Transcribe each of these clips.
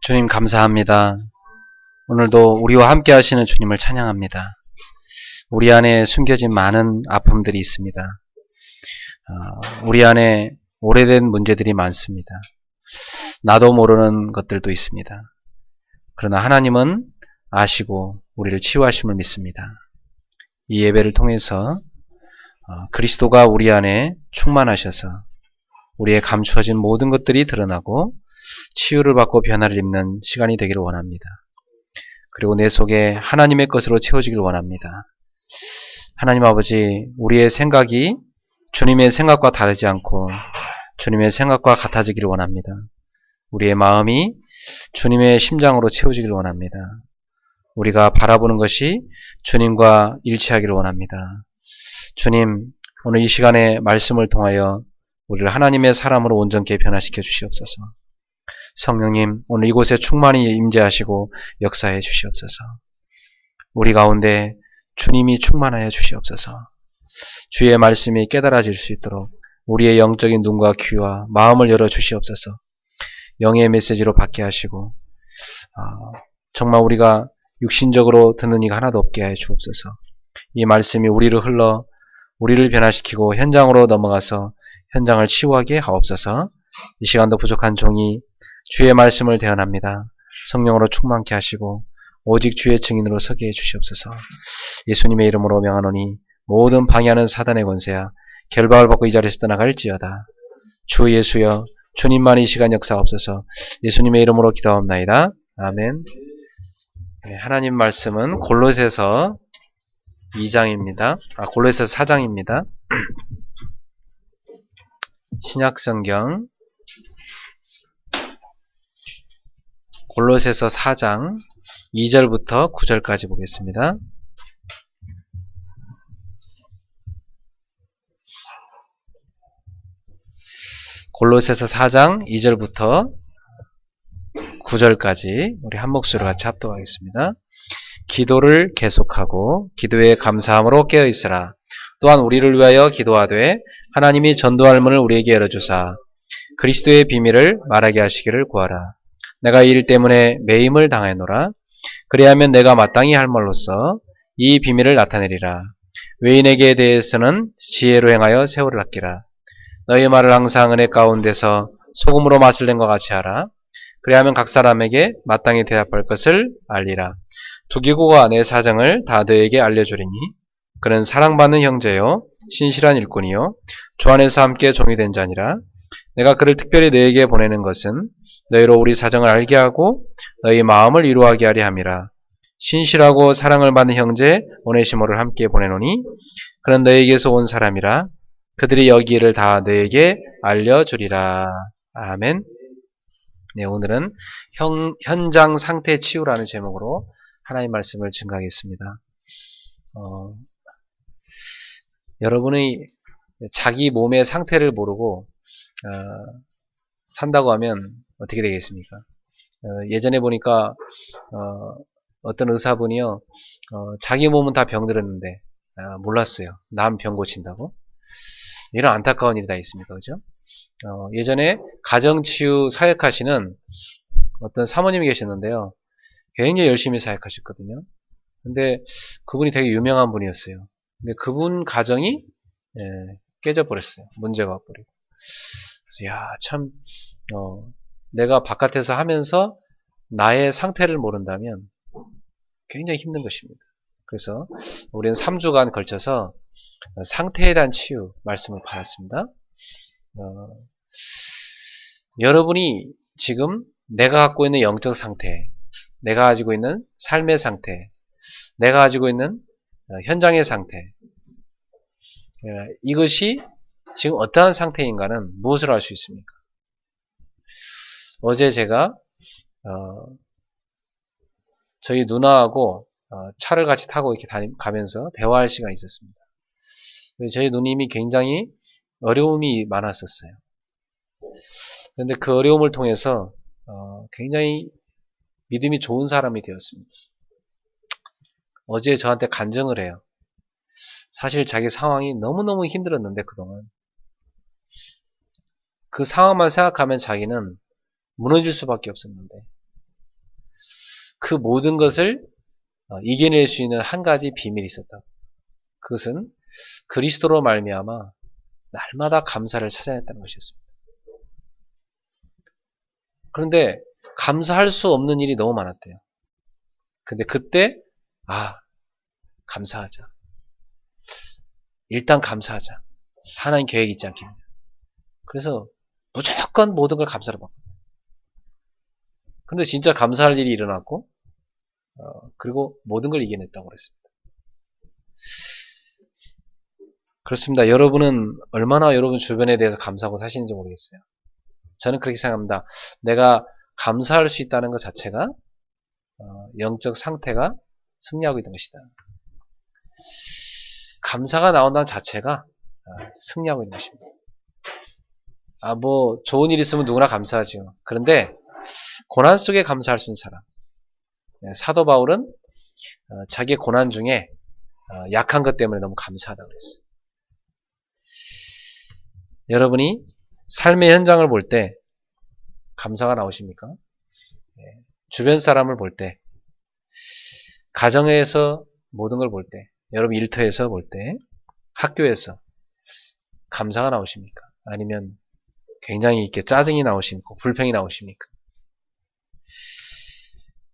주님 감사합니다. 오늘도 우리와 함께 하시는 주님을 찬양합니다. 우리 안에 숨겨진 많은 아픔들이 있습니다. 우리 안에 오래된 문제들이 많습니다. 나도 모르는 것들도 있습니다. 그러나 하나님은 아시고 우리를 치유하심을 믿습니다. 이 예배를 통해서 그리스도가 우리 안에 충만하셔서 우리의 감추어진 모든 것들이 드러나고 치유를 받고 변화를 입는 시간이 되기를 원합니다. 그리고 내 속에 하나님의 것으로 채워지길 원합니다. 하나님 아버지, 우리의 생각이 주님의 생각과 다르지 않고 주님의 생각과 같아지기를 원합니다. 우리의 마음이 주님의 심장으로 채워지기를 원합니다. 우리가 바라보는 것이 주님과 일치하기를 원합니다. 주님, 오늘 이 시간에 말씀을 통하여 우리를 하나님의 사람으로 온전케 변화시켜 주시옵소서. 성령님, 오늘 이곳에 충만히 임재하시고 역사해 주시옵소서. 우리 가운데 주님이 충만하여 주시옵소서. 주의 말씀이 깨달아질 수 있도록 우리의 영적인 눈과 귀와 마음을 열어 주시옵소서. 영의 메시지로 받게 하시고 정말 우리가 육신적으로 듣는 이가 하나도 없게 하여 주옵소서. 이 말씀이 우리를 흘러 우리를 변화시키고 현장으로 넘어가서 현장을 치유하게 하옵소서. 이 시간도 부족한 종이 주의 말씀을 대언합니다. 성령으로 충만케 하시고 오직 주의 증인으로 서게 해 주시옵소서. 예수님의 이름으로 명하노니 모든 방해하는 사단의 권세야 결박을 받고 이 자리에서 떠나갈지어다. 주 예수여, 주님만 이 시간 역사하옵소서. 예수님의 이름으로 기도하옵나이다. 아멘. 하나님 말씀은 골로새서 2장입니다. 골로새서 4장입니다. 신약성경 골로새서 4장 2절부터 9절까지 보겠습니다. 골로새서 4장 2절부터 9절까지 우리 한 목소리로 같이 합독하겠습니다. 기도를 계속하고 기도에 감사함으로 깨어있으라. 또한 우리를 위하여 기도하되 하나님이 전도할 문을 우리에게 열어주사 그리스도의 비밀을 말하게 하시기를 구하라. 내가 이 일 때문에 매임을 당하노라. 그리하면 내가 마땅히 할 말로써 이 비밀을 나타내리라. 외인에게 대해서는 지혜로 행하여 세월을 아끼라. 너희 말을 항상 은혜 가운데서 소금으로 맛을 낸 것 같이 하라. 그리하면 각 사람에게 마땅히 대답할 것을 알리라. 두기고가 내 사정을 다 너에게 알려주리니 그는 사랑받는 형제요 신실한 일꾼이요 주 안에서 함께 종이 된 자니라. 내가 그를 특별히 너에게 보내는 것은 너희로 우리 사정을 알게 하고 너희 마음을 이루하게 하려 함이라. 신실하고 사랑을 받는 형제 오네시모를 함께 보내노니 그는 너에게서 온 사람이라. 그들이 여기를 다 너에게 알려주리라. 아멘. 네, 오늘은 현장 상태 치유라는 제목으로 하나님의 말씀을 증거하겠습니다. 여러분의 자기 몸의 상태를 모르고 산다고 하면 어떻게 되겠습니까? 예전에 보니까 어떤 의사분이요, 자기 몸은 다 병들었는데 몰랐어요. 남 병 고친다고. 이런 안타까운 일이 다 있습니까? 그죠? 예전에 가정치유 사역하시는 어떤 사모님이 계셨는데요. 굉장히 열심히 사역하셨거든요. 근데 그분이 되게 유명한 분이었어요. 근데 그분 가정이 깨져버렸어요. 문제가 와버리고. 그래서 야, 참 내가 바깥에서 하면서 나의 상태를 모른다면 굉장히 힘든 것입니다. 그래서 우리는 3주간 걸쳐서 상태에 대한 치유 말씀을 받았습니다. 여러분이 지금 내가 갖고 있는 영적 상태, 내가 가지고 있는 삶의 상태, 내가 가지고 있는 현장의 상태, 이것이 지금 어떠한 상태인가는 무엇을 알 수 있습니까? 어제 제가 저희 누나하고 차를 같이 타고 이렇게 가면서 대화할 시간이 있었습니다. 저희 누님이 굉장히 어려움이 많았었어요. 그런데 그 어려움을 통해서 굉장히 믿음이 좋은 사람이 되었습니다. 어제 저한테 간증을 해요. 사실 자기 상황이 너무너무 힘들었는데 그동안 그 상황만 생각하면 자기는 무너질 수밖에 없었는데 그 모든 것을 이겨낼 수 있는 한 가지 비밀이 있었다. 그것은 그리스도로 말미암아 날마다 감사를 찾아냈다는 것이었습니다. 그런데 감사할 수 없는 일이 너무 많았대요. 근데 그때 감사하자. 일단 감사하자. 하나님 계획이 있지 않겠냐. 그래서 무조건 모든 걸 감사로 받고. 근데 진짜 감사할 일이 일어났고 그리고 모든 걸 이겨냈다고 그랬습니다. 그렇습니다. 여러분은 얼마나 여러분 주변에 대해서 감사하고 사시는지 모르겠어요. 저는 그렇게 생각합니다. 내가 감사할 수 있다는 것 자체가 영적 상태가 승리하고 있는 것이다. 감사가 나온다는 자체가 승리하고 있는 것입니다. 뭐 좋은 일 있으면 누구나 감사하죠. 그런데 고난 속에 감사할 수 있는 사람. 사도 바울은 자기의 고난 중에 약한 것 때문에 너무 감사하다고 그랬어요. 여러분이 삶의 현장을 볼 때 감사가 나오십니까? 주변 사람을 볼 때, 가정에서 모든 걸 볼 때, 여러분 일터에서 볼 때, 학교에서 감사가 나오십니까? 아니면 굉장히 이렇게 짜증이 나오십니까? 불평이 나오십니까?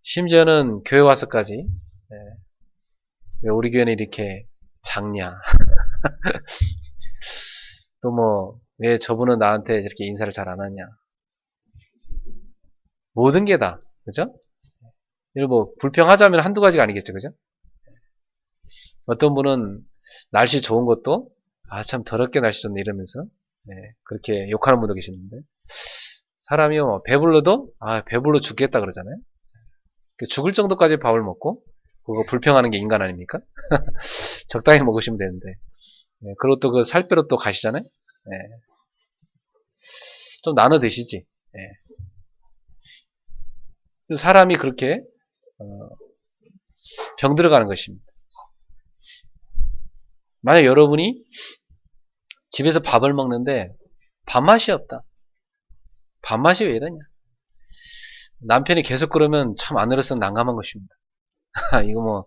심지어는 교회 와서까지 왜 우리 교회는 이렇게 작냐? 또 뭐 왜 저분은 나한테 저렇게 인사를 잘 안 하냐? 모든 게 다, 그죠? 뭐 불평하자면 한두 가지가 아니겠죠, 그죠? 어떤 분은 날씨 좋은 것도 참 더럽게 날씨 좋네 이러면서 그렇게 욕하는 분도 계시는데, 사람이 뭐 배불러도 배불러 죽겠다 그러잖아요. 죽을 정도까지 밥을 먹고 그거 불평하는 게 인간 아닙니까? 적당히 먹으시면 되는데, 그리고 또 그 살 빼러 또 가시잖아요. 좀 나눠 드시지. 사람이 그렇게 병 들어가는 것입니다. 만약 여러분이 집에서 밥을 먹는데 밥맛이 없다. 밥맛이 왜 이러냐? 남편이 계속 그러면 참 아내로서는 난감한 것입니다. 이거 뭐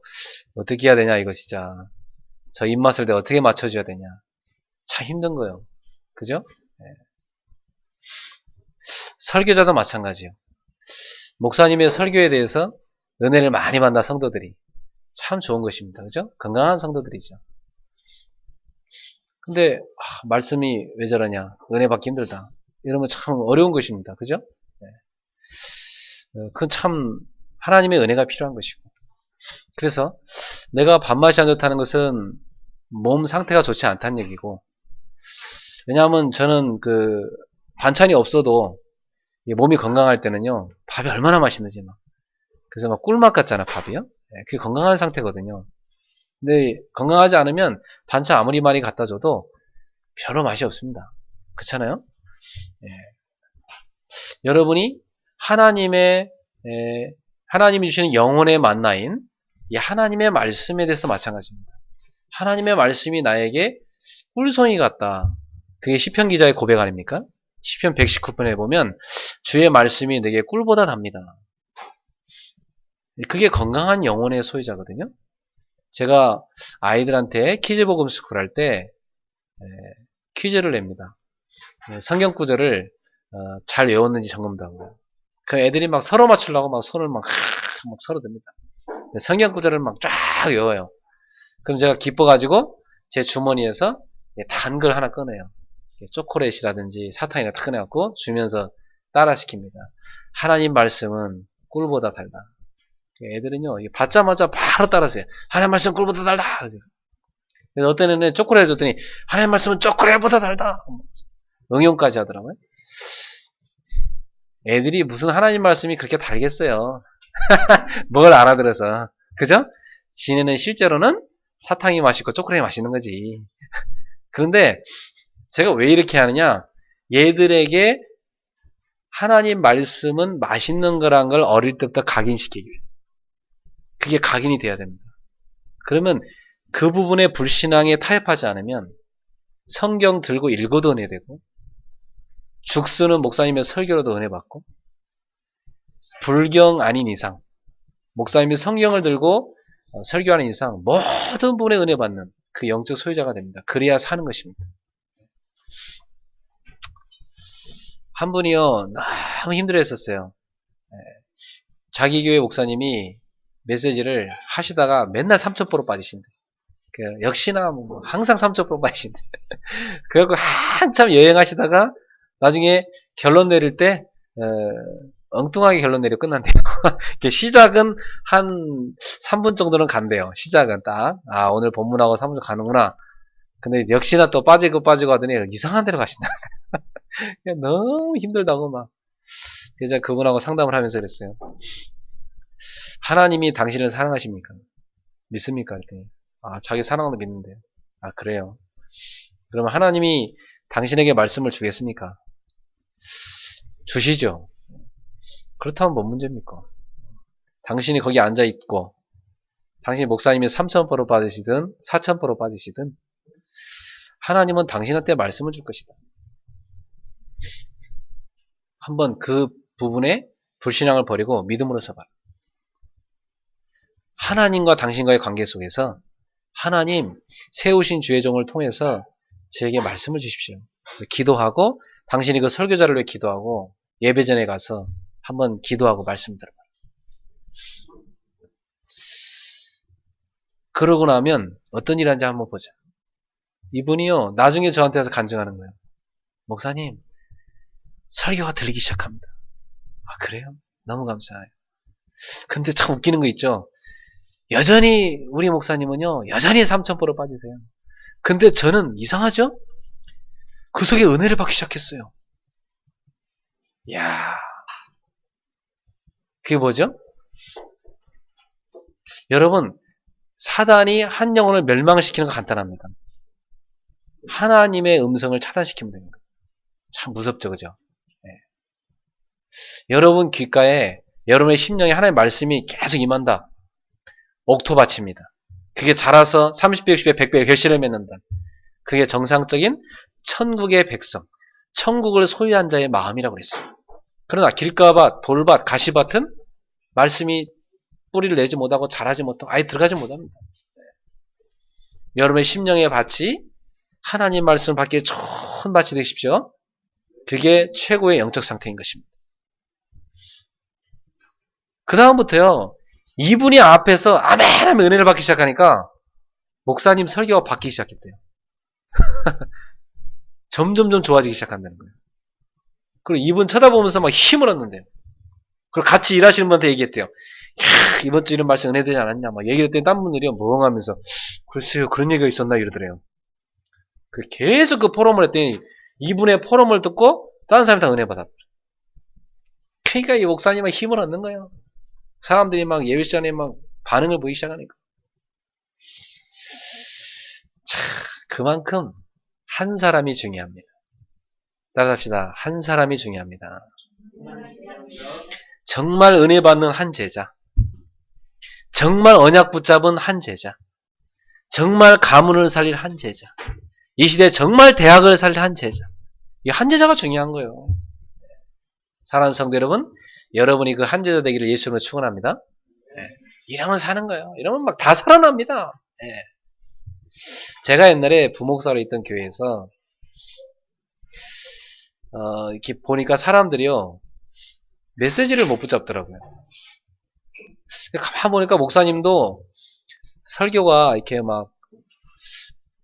어떻게 해야 되냐 이거 진짜. 저 입맛을 내가 어떻게 맞춰줘야 되냐. 참 힘든 거예요. 그죠? 설교자도 마찬가지예요. 목사님의 설교에 대해서 은혜를 많이 받는 성도들이 참 좋은 것입니다. 그죠? 건강한 성도들이죠. 근데 말씀이 왜 저러냐, 은혜 받기 힘들다, 이러면 참 어려운 것입니다. 그죠? 그건 참 하나님의 은혜가 필요한 것이고, 그래서 내가 밥맛이 안 좋다는 것은 몸 상태가 좋지 않다는 얘기고, 왜냐하면 저는 그 반찬이 없어도 몸이 건강할 때는요, 밥이 얼마나 맛있는지 그래서 막 꿀맛 같잖아, 밥이요. 그게 건강한 상태거든요. 근데 건강하지 않으면 반찬 아무리 많이 갖다 줘도 별로 맛이 없습니다. 그렇잖아요? 여러분이 하나님이 주시는 영혼의 만나인 이 하나님의 말씀에 대해서 마찬가지입니다. 하나님의 말씀이 나에게 꿀송이 같다. 그게 시편 기자의 고백 아닙니까? 시편 119편에 보면 주의 말씀이 내게 꿀보다 답니다. 그게 건강한 영혼의 소유자거든요. 제가 아이들한테 퀴즈 복음 스쿨 할 때 퀴즈를 냅니다. 성경 구절을 잘 외웠는지 점검도 하고요. 그 애들이 막 서로 맞추려고 막 손을 막 서로 듭니다. 성경 구절을 막 쫙 외워요. 그럼 제가 기뻐가지고 제 주머니에서 단 걸 하나 꺼내요. 초콜릿이라든지 사탕이나 탁 꺼내갖고 주면서 따라 시킵니다. 하나님 말씀은 꿀보다 달다. 애들은요, 받자마자 바로 따라서요. 하나님 말씀은 꿀보다 달다. 그래서 어떤 애는 초콜릿 줬더니 하나님 말씀은 초콜릿보다 달다. 응용까지 하더라고요. 애들이 무슨 하나님 말씀이 그렇게 달겠어요. 뭘 알아들어서. 그죠? 지네는 실제로는 사탕이 맛있고 초콜릿이 맛있는 거지. 그런데 제가 왜 이렇게 하느냐, 얘들에게 하나님 말씀은 맛있는 거란 걸 어릴 때부터 각인시키기 위해서. 그게 각인이 돼야 됩니다. 그러면 그 부분에 불신앙에 타협하지 않으면 성경 들고 읽어도 은혜 되고, 죽 쓰는 목사님의 설교로도 은혜 받고, 불경 아닌 이상 목사님이 성경을 들고 설교하는 이상 모든 분의 은혜 받는 그 영적 소유자가 됩니다. 그래야 사는 것입니다. 한 분이요, 너무 힘들어했었어요. 자기 교회 목사님이 메시지를 하시다가 맨날 3,000% 빠지신대. 역시나 항상 3,000% 빠지신대. 그래갖고 한참 여행하시다가 나중에 결론 내릴 때 엉뚱하게 결론 내려 끝난대요. 시작은 한 3분 정도는 간대요. 시작은 딱 오늘 본문하고 3분 가는구나. 근데 역시나 또 빠지고 하더니 이상한 데로 가신다. 너무 힘들다고 막. 그래서 그분하고 상담을 하면서 그랬어요. 하나님이 당신을 사랑하십니까? 믿습니까? 이렇게. 자기 사랑도 믿는데요. 그래요. 그러면 하나님이 당신에게 말씀을 주겠습니까? 주시죠. 그렇다면 뭔 문제입니까? 당신이 거기 앉아있고 당신이 목사님이 3,000% 받으시든 4,000% 받으시든 하나님은 당신한테 말씀을 줄 것이다. 한번 그 부분에 불신앙을 버리고 믿음으로 서봐라. 하나님과 당신과의 관계 속에서 하나님 세우신 주의 종을 통해서 저에게 말씀을 주십시오. 기도하고 당신이 그 설교자를 위해 기도하고 예배 전에 가서 한번 기도하고 말씀 들어봐. 그러고 나면 어떤 일 하는지 한번 보자. 이분이요, 나중에 저한테 와서 간증하는 거예요. 목사님, 설교가 들리기 시작합니다. 그래요? 너무 감사해요. 근데 참 웃기는 거 있죠? 여전히 우리 목사님은요, 여전히 3,000% 빠지세요. 근데 저는 이상하죠? 그 속에 은혜를 받기 시작했어요. 이야, 그게 뭐죠? 여러분, 사단이 한 영혼을 멸망시키는 거 간단합니다. 하나님의 음성을 차단시키면 되는 거예요. 참 무섭죠, 그죠? 네. 여러분 귓가에 여러분의 심령에 하나님의 말씀이 계속 임한다. 옥토밭입니다. 그게 자라서 30배, 60배, 100배 결실을 맺는다. 그게 정상적인 천국의 백성, 천국을 소유한 자의 마음이라고 그랬어요. 그러나 길가밭, 돌밭, 가시밭은 말씀이 뿌리를 내지 못하고 자라지 못하고 아예 들어가지 못합니다. 여러분의 심령의 밭이 하나님 말씀을 받기에 좋은 밭이 되십시오. 그게 최고의 영적 상태인 것입니다. 그 다음부터요, 이분이 앞에서 아멘 하면 은혜를 받기 시작하니까 목사님 설교가 바뀌기 시작했대요. 점점점 좋아지기 시작한다는 거예요. 그리고 이분 쳐다보면서 막 힘을 얻는데요. 그리고 같이 일하시는 분한테 얘기했대요. 야, 이번 주 이런 말씀 은혜되지 않았냐? 막 얘기를 했더니 딴 분들이 멍하면서 글쎄요, 그런 얘기가 있었나? 이러더래요. 계속 그 포럼을 했더니 이분의 포럼을 듣고 다른 사람이 다 은혜 받았어요. 그러니까 이 목사님은 힘을 얻는 거예요. 사람들이 막 예배 시간에 막 반응을 보이기 시작하니까. 자, 그만큼 한 사람이 중요합니다. 따라합시다. 한 사람이 중요합니다. 정말 은혜 받는 한 제자, 정말 언약 붙잡은 한 제자, 정말 가문을 살릴 한 제자, 이 시대에 정말 대학을 살릴 한 제자, 이 한 제자가 중요한 거예요. 사랑하는 성도 여러분, 여러분이 그 한 제자 되기를 예수님으로 축원합니다. 이러면 사는 거예요. 이러면 막 다 살아납니다. 제가 옛날에 부목사로 있던 교회에서 이렇게 보니까 사람들이요, 메시지를 못 붙잡더라고요. 가만 보니까 목사님도 설교가 이렇게 막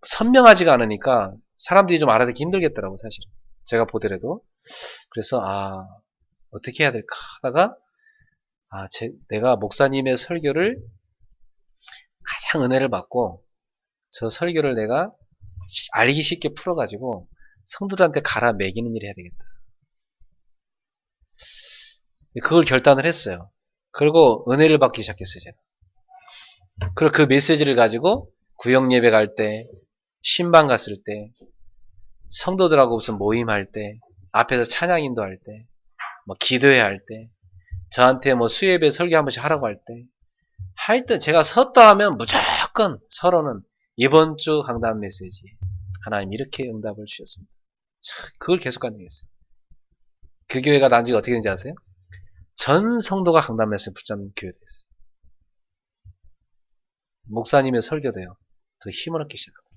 선명하지가 않으니까 사람들이 좀 알아듣기 힘들겠더라고요, 사실. 제가 보더라도. 그래서, 어떻게 해야 될까 하다가, 내가 목사님의 설교를 가장 은혜를 받고, 저 설교를 내가 알기 쉽게 풀어가지고, 성도들한테 갈아 매기는 일을 해야 되겠다. 그걸 결단을 했어요. 그리고 은혜를 받기 시작했어요, 제가. 그리고 그 메시지를 가지고 구역 예배 갈 때, 신방 갔을 때, 성도들하고 무슨 모임할 때, 앞에서 찬양 인도할 때, 뭐 기도회 할 때, 저한테 뭐 수예배 설교 한 번씩 하라고 할 때 제가 섰다 하면 무조건 서로는 이번 주 강단 메시지 하나님 이렇게 응답을 주셨습니다. 그걸 계속 간증했어요. 그 교회가 난지가 어떻게 되는지 아세요? 전 성도가 강단 메시지 붙잡는 교회가 됐어요. 목사님의 설교도요. 더 힘을 얻기 시작합니다.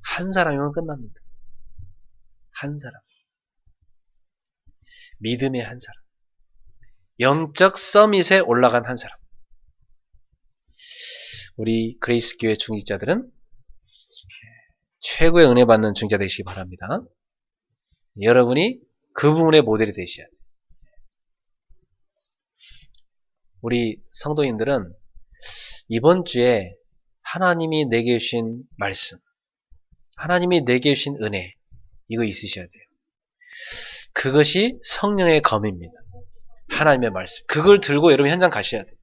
한 사람이면 끝납니다. 한 사람. 믿음의 한 사람. 영적 서밋에 올라간 한 사람. 우리 그레이스 교회 중직자들은 최고의 은혜 받는 중직자 되시기 바랍니다. 여러분이 그 부분의 모델이 되셔야 돼요. 우리 성도님들은 이번 주에 하나님이 내게 주신 말씀, 하나님이 내게 주신 은혜, 이거 있으셔야 돼요. 그것이 성령의 검입니다. 하나님의 말씀. 그걸 들고 여러분 현장 가셔야 돼요.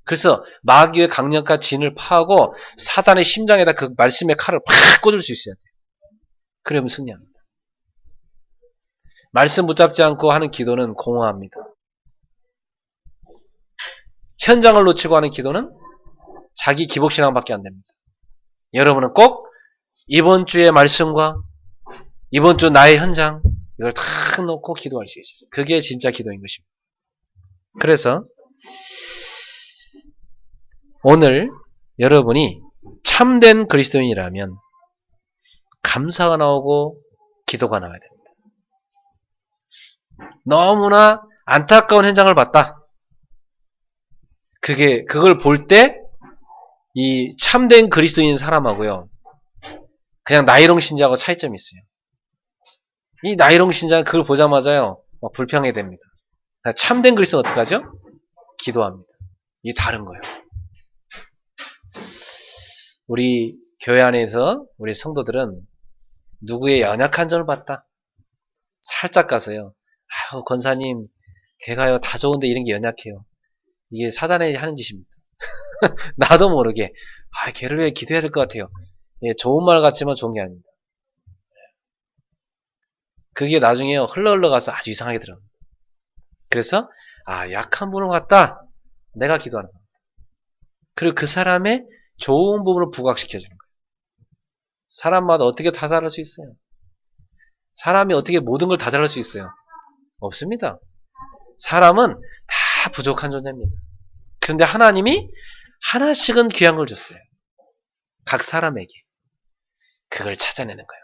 그래서 마귀의 강력한 진을 파하고 사단의 심장에다 그 말씀의 칼을 팍 꽂을 수 있어야 돼요. 그러면 승리합니다. 말씀 붙잡지 않고 하는 기도는 공허합니다. 현장을 놓치고 하는 기도는 자기 기복신앙밖에 안 됩니다. 여러분은 꼭 이번 주의 말씀과 이번 주 나의 현장 이걸 다 놓고 기도할 수 있어요. 그게 진짜 기도인 것입니다. 그래서 오늘 여러분이 참된 그리스도인이라면 감사가 나오고 기도가 나와야 됩니다. 너무나 안타까운 현장을 봤다. 그걸 볼 때 이 참된 그리스도인 사람하고요. 그냥 나이롱 신자하고 차이점이 있어요. 이 나이롱 신자는 그걸 보자마자요. 막 불평하게 됩니다. 참된 그리스도는 어떻게 하죠? 기도합니다. 이게 다른 거예요. 우리 교회 안에서 우리 성도들은 누구의 연약한 점을 봤다. 살짝 가서요. 아유 권사님 걔가요 다 좋은데 이런 게 연약해요. 이게 사단이 하는 짓입니다. 나도 모르게 걔를 위해 기도해야 될 것 같아요. 예, 좋은 말 같지만 좋은 게 아닙니다. 그게 나중에 흘러가서 아주 이상하게 들어갑니다. 그래서 약한 분을 갖다 내가 기도하는 겁니다. 그리고 그 사람의 좋은 부분을 부각시켜주는 거예요. 사람마다 어떻게 다 잘할 수 있어요? 사람이 어떻게 모든 걸 다 잘할 수 있어요? 없습니다. 사람은 다 부족한 존재입니다. 그런데 하나님이 하나씩은 귀한 걸 줬어요. 각 사람에게. 그걸 찾아내는 거예요.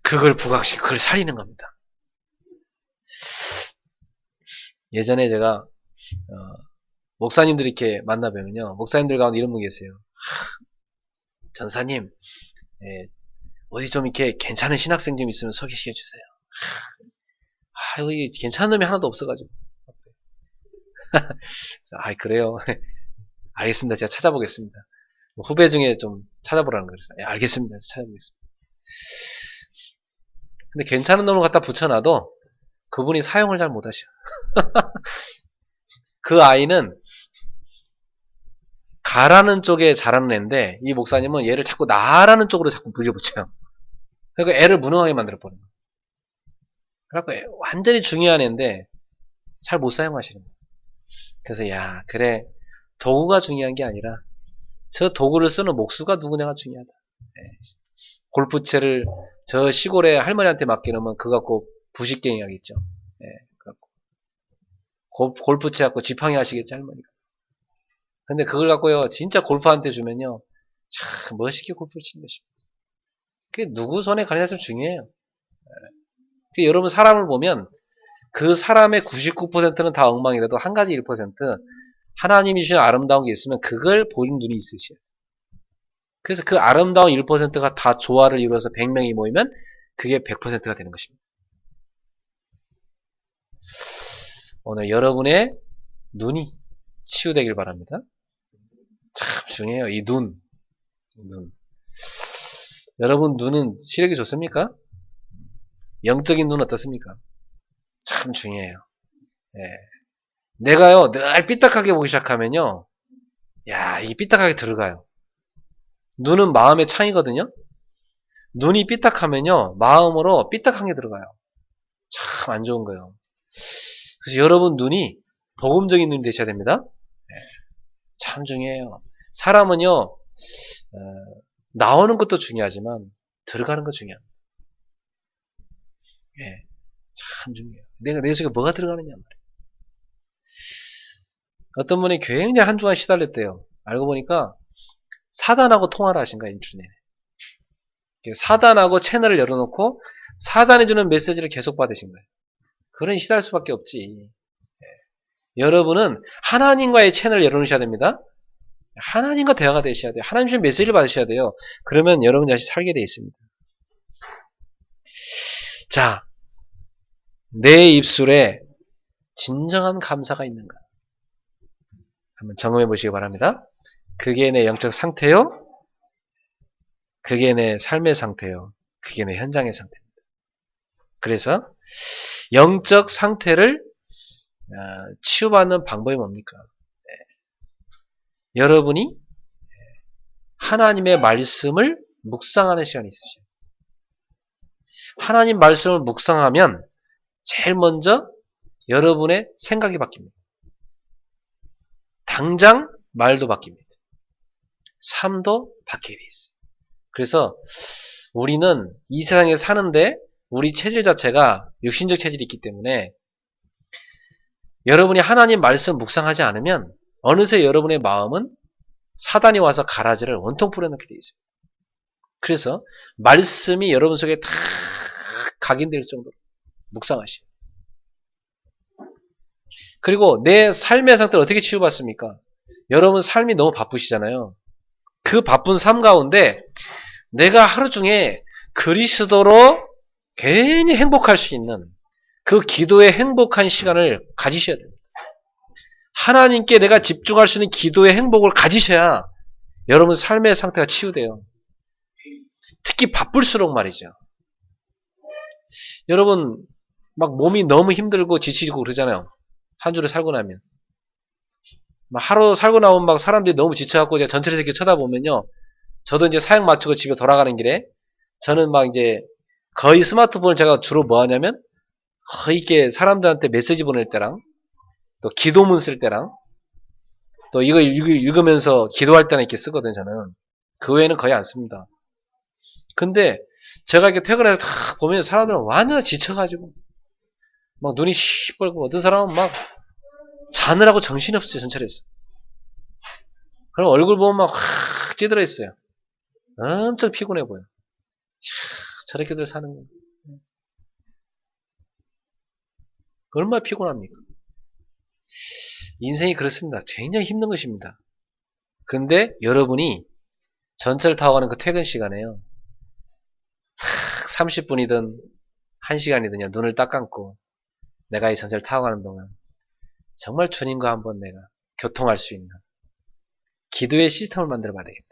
그걸 부각시키고 그걸 살리는 겁니다. 예전에 제가 목사님들 이렇게 만나뵈면요. 목사님들 가운데 이런 분 계세요. 전사님 어디 좀 이렇게 괜찮은 신학생 좀 있으면 소개시켜 주세요. 여기 괜찮은 놈이 하나도 없어가지고. 그래요. 알겠습니다. 제가 찾아보겠습니다. 후배 중에 좀 찾아보라는 거였어요. 알겠습니다. 찾아보겠습니다. 근데 괜찮은 놈을 갖다 붙여놔도 그분이 사용을 잘 못하셔. 그 아이는 가라는 쪽에 잘하는 애인데 이 목사님은 얘를 자꾸 나라는 쪽으로 자꾸 물려붙여요. 그러니까 애를 무능하게 만들어버려요. 그래갖고 완전히 중요한 애인데 잘 못 사용하시는 거예요. 그래서 그래 도구가 중요한 게 아니라 저 도구를 쓰는 목수가 누구냐가 중요하다. 골프채를 저 시골에 할머니한테 맡기놓으면 그거 갖고 부식갱이 하겠죠. 골프채 갖고 지팡이 하시겠죠 할머니가. 근데 그걸 갖고요 진짜 골프한테 주면요 참 멋있게 골프를 치는 것입니다. 그게 누구 손에 가느냐 좀 중요해요. 여러분 사람을 보면 그 사람의 99%는 다 엉망이라도 한 가지 1% 하나님이 주신 아름다운 게 있으면 그걸 보는 눈이 있으셔요. 그래서 그 아름다운 1%가 다 조화를 이루어서 100명이 모이면 그게 100%가 되는 것입니다. 오늘 여러분의 눈이 치유되길 바랍니다. 참 중요해요. 이 눈. 여러분 눈은 시력이 좋습니까? 영적인 눈 어떻습니까? 참 중요해요. 내가요 늘 삐딱하게 보기 시작하면요 이 삐딱하게 들어가요. 눈은 마음의 창이거든요. 눈이 삐딱하면요 마음으로 삐딱한 게 들어가요. 참 안 좋은 거예요. 그래서 여러분 눈이 복음적인 눈이 되셔야 됩니다. 참 중요해요. 사람은요 나오는 것도 중요하지만 들어가는 거 중요합니다. 참 중요해요. 내가 내 속에 뭐가 들어가느냐 말이에요. 어떤 분이 굉장히 한 주간 시달렸대요. 알고 보니까 사단하고 통화를 하신 거예요, 일주일 내내. 사단하고 채널을 열어놓고 사단이 주는 메시지를 계속 받으신 거예요. 그런 시달릴 수밖에 없지. 여러분은 하나님과의 채널을 열어놓으셔야 됩니다. 하나님과 대화가 되셔야 돼요. 하나님 주신 메시지를 받으셔야 돼요. 그러면 여러분 자신이 살게 돼 있습니다. 자, 내 입술에 진정한 감사가 있는가? 한번 점검해 보시기 바랍니다. 그게 내 영적 상태요. 그게 내 삶의 상태요. 그게 내 현장의 상태입니다. 그래서 영적 상태를 치유받는 방법이 뭡니까? 여러분이 하나님의 말씀을 묵상하는 시간이 있으시죠. 하나님 말씀을 묵상하면 제일 먼저 여러분의 생각이 바뀝니다. 당장 말도 바뀝니다. 삶도 바뀌게 돼 있어요. 그래서 우리는 이 세상에 사는데 우리 체질 자체가 육신적 체질이 있기 때문에 여러분이 하나님 말씀 묵상하지 않으면 어느새 여러분의 마음은 사단이 와서 가라지를 원통 뿌려놓게 돼 있어요. 그래서 말씀이 여러분 속에 다 각인될 정도로 묵상하시오. 그리고 내 삶의 상태를 어떻게 치유받습니까? 여러분 삶이 너무 바쁘시잖아요. 그 바쁜 삶 가운데 내가 하루 중에 그리스도로 괜히 행복할 수 있는 그 기도의 행복한 시간을 가지셔야 됩니다. 하나님께 내가 집중할 수 있는 기도의 행복을 가지셔야 여러분 삶의 상태가 치유돼요. 특히 바쁠수록 말이죠. 여러분 막 몸이 너무 힘들고 지치고 그러잖아요. 한 주를 살고 나면. 막 하루 살고 나면 막 사람들이 너무 지쳐갖고 제가 전체를 이렇게 쳐다보면요. 저도 이제 사역 마치고 집에 돌아가는 길에 저는 막 이제 거의 스마트폰을 제가 주로 뭐 하냐면 거의 이렇게 사람들한테 메시지 보낼 때랑 또 기도문 쓸 때랑 또 이거 읽으면서 기도할 때는 이렇게 쓰거든요, 저는. 그 외에는 거의 안 씁니다. 근데 제가 이렇게 퇴근해서 다 보면 사람들은 완전 지쳐가지고 막 눈이 시뻘고 어떤 사람은 막 자느라고 정신이 없어요, 전철에서. 그럼 얼굴 보면 막 확 찌들어 있어요. 엄청 피곤해 보여. 저렇게들 사는 거. 얼마나 피곤합니까? 인생이 그렇습니다. 굉장히 힘든 것입니다. 근데 여러분이 전철 타고 가는 그 퇴근 시간에요. 30분이든 1시간이든 눈을 딱 감고 내가 이 전철 타고 가는 동안 정말 주님과 한번 내가 교통할 수 있는 기도의 시스템을 만들어 봐야 되겠다.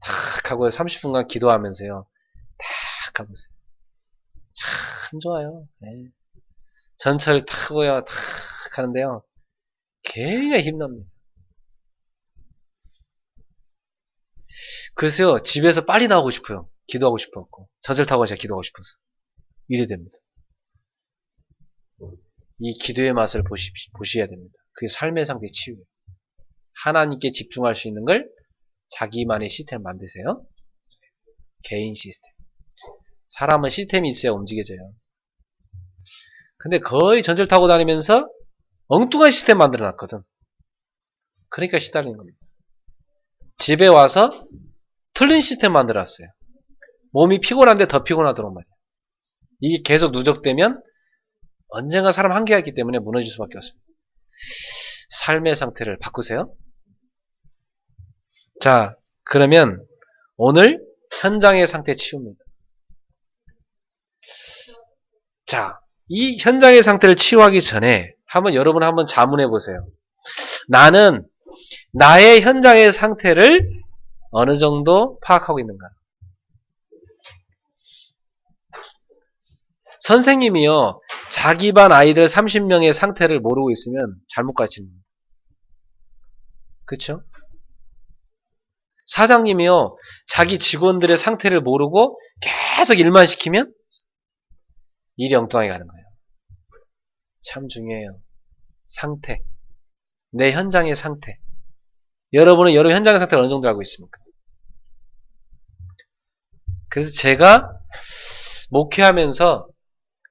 탁 하고 30분간 기도하면서요. 탁 가보세요. 참 좋아요. 네. 전철 타고요. 탁 하는데요. 굉장히 힘납니다. 그래서요. 집에서 빨리 나오고 싶어요. 기도하고 싶었고 전철 타고 제가 기도하고 싶어서 이래 됩니다. 이 기도의 맛을 보셔야 됩니다. 그게 삶의 상태 치유예요. 하나님께 집중할 수 있는 걸 자기만의 시스템을 만드세요. 개인 시스템. 사람은 시스템이 있어야 움직여져요. 근데 거의 전철 타고 다니면서 엉뚱한 시스템 만들어 놨거든. 그러니까 시달리는 겁니다. 집에 와서 틀린 시스템 만들어 놨어요. 몸이 피곤한데 더 피곤하도록 말이에요. 이게 계속 누적되면 언젠가 사람 한계가 있기 때문에 무너질 수밖에 없습니다. 삶의 상태를 바꾸세요. 자, 그러면 오늘 현장의 상태 치유입니다. 자, 이 현장의 상태를 치유하기 전에 여러분 한번 자문해 보세요. 나는 나의 현장의 상태를 어느 정도 파악하고 있는가? 선생님이요, 자기 반 아이들 30명의 상태를 모르고 있으면 잘못 가르칩니다. 그쵸? 사장님이요, 자기 직원들의 상태를 모르고 계속 일만 시키면 일이 엉뚱하게 가는 거예요. 참 중요해요. 상태. 내 현장의 상태. 여러분은 여러분 현장의 상태를 어느 정도 알고 있습니까? 그래서 제가 목회하면서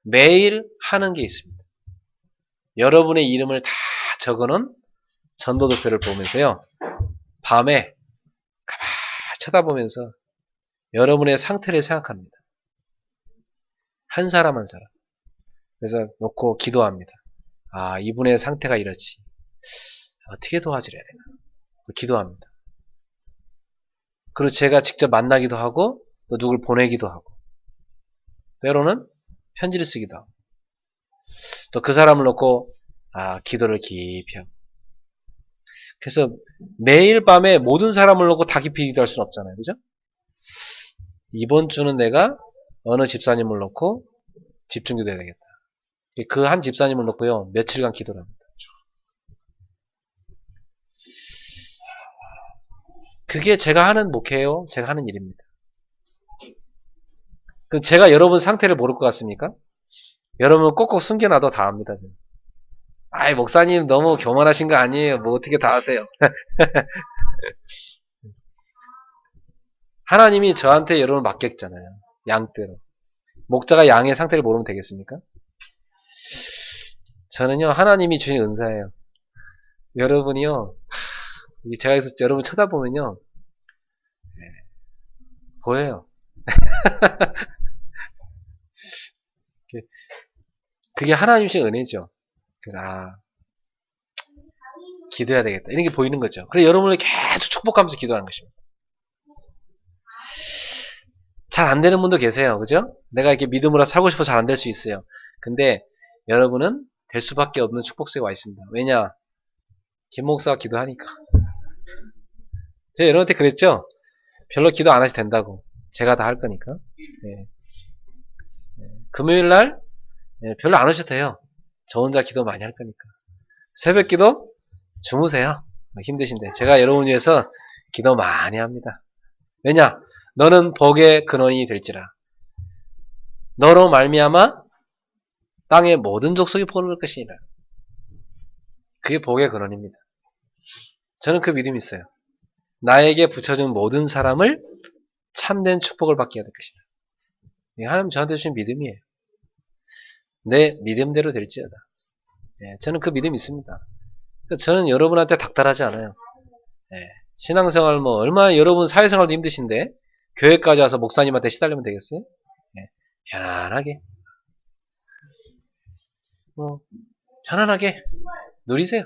매일 하는 게 있습니다. 여러분의 이름을 다 적어놓은 전도도표를 보면서요. 밤에 가만히 쳐다보면서 여러분의 상태를 생각합니다. 한 사람 한 사람. 그래서 놓고 기도합니다. 아, 이분의 상태가 이렇지. 어떻게 도와드려야 되나. 기도합니다. 그리고 제가 직접 만나기도 하고 또 누굴 보내기도 하고 때로는 편지를 쓰기도 하고 또 그 사람을 놓고 기도를 깊이 하고 그래서 매일 밤에 모든 사람을 놓고 다 깊이 기도할 수는 없잖아요. 그죠? 이번 주는 내가 어느 집사님을 놓고 집중기도해야 되겠다. 그 한 집사님을 놓고요. 며칠간 기도를 합니다. 그게 제가 하는 목회예요. 제가 하는 일입니다. 제가 여러분 상태를 모를 것 같습니까? 여러분 꼭꼭 숨겨놔도 다 압니다. 아이, 목사님 너무 교만하신 거 아니에요. 뭐 어떻게 다 아세요? 하나님이 저한테 여러분을 맡겼잖아요. 양떼로. 목자가 양의 상태를 모르면 되겠습니까? 저는요, 하나님이 주신 은사예요. 여러분이요, 제가 여기서 여러분 쳐다보면요, 보여요. 그게 하나님 주신 은혜죠. 그래서, 기도해야 되겠다. 이런 게 보이는 거죠. 그래서 여러분을 계속 축복하면서 기도하는 것입니다. 잘 안 되는 분도 계세요. 그죠? 내가 이렇게 믿음으로 살고 싶어 잘 안 될 수 있어요. 근데 여러분은 될 수밖에 없는 축복세가 와 있습니다. 왜냐? 김 목사가 기도하니까. 제가 여러분한테 그랬죠? 별로 기도 안 하셔도 된다고. 제가 다 할 거니까. 네. 금요일 날 별로 안 하셔도 돼요. 저 혼자 기도 많이 할 거니까. 새벽 기도 주무세요. 힘드신데. 제가 여러분 위해서 기도 많이 합니다. 왜냐? 너는 복의 근원이 될지라. 너로 말미암아 땅의 모든 족속이 복을 얻을 것이니라. 그게 복의 근원입니다. 저는 그 믿음이 있어요. 나에게 붙여준 모든 사람을 참된 축복을 받게 될 것이다. 하나님 저한테 주신 믿음이에요. 내 믿음대로 될지어다. 저는 그 믿음이 있습니다. 저는 여러분한테 닥달하지 않아요. 신앙생활 얼마나 여러분 사회생활도 힘드신데 교회까지 와서 목사님한테 시달리면 되겠어요? 편안하게 편안하게 누리세요.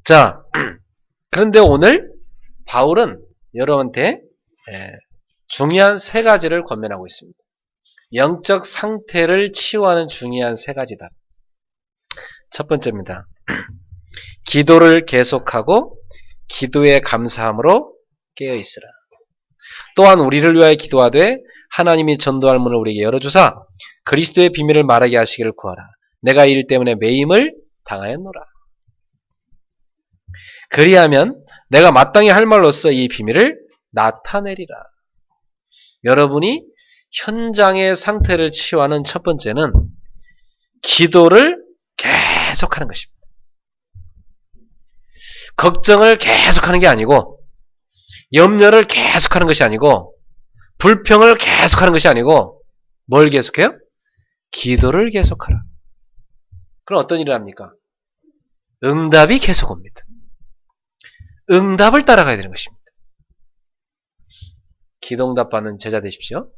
자, 그런데 오늘 바울은 여러분한테 중요한 세 가지를 권면하고 있습니다. 영적 상태를 치유하는 중요한 세 가지다. 첫 번째입니다. 기도를 계속하고 기도에 감사함으로 깨어있으라. 또한 우리를 위하여 기도하되 하나님이 전도할 문을 우리에게 열어주사 그리스도의 비밀을 말하게 하시기를 구하라. 내가 이 일 때문에 매임을 당하였노라. 그리하면 내가 마땅히 할 말로써 이 비밀을 나타내리라. 여러분이 현장의 상태를 치유하는 첫 번째는 기도를 계속하는 것입니다. 걱정을 계속하는 게 아니고 염려를 계속하는 것이 아니고 불평을 계속하는 것이 아니고 뭘 계속해요? 기도를 계속하라. 그럼 어떤 일을 합니까? 응답이 계속 옵니다. 응답을 따라가야 되는 것입니다. 기도응답 받는 제자 되십시오.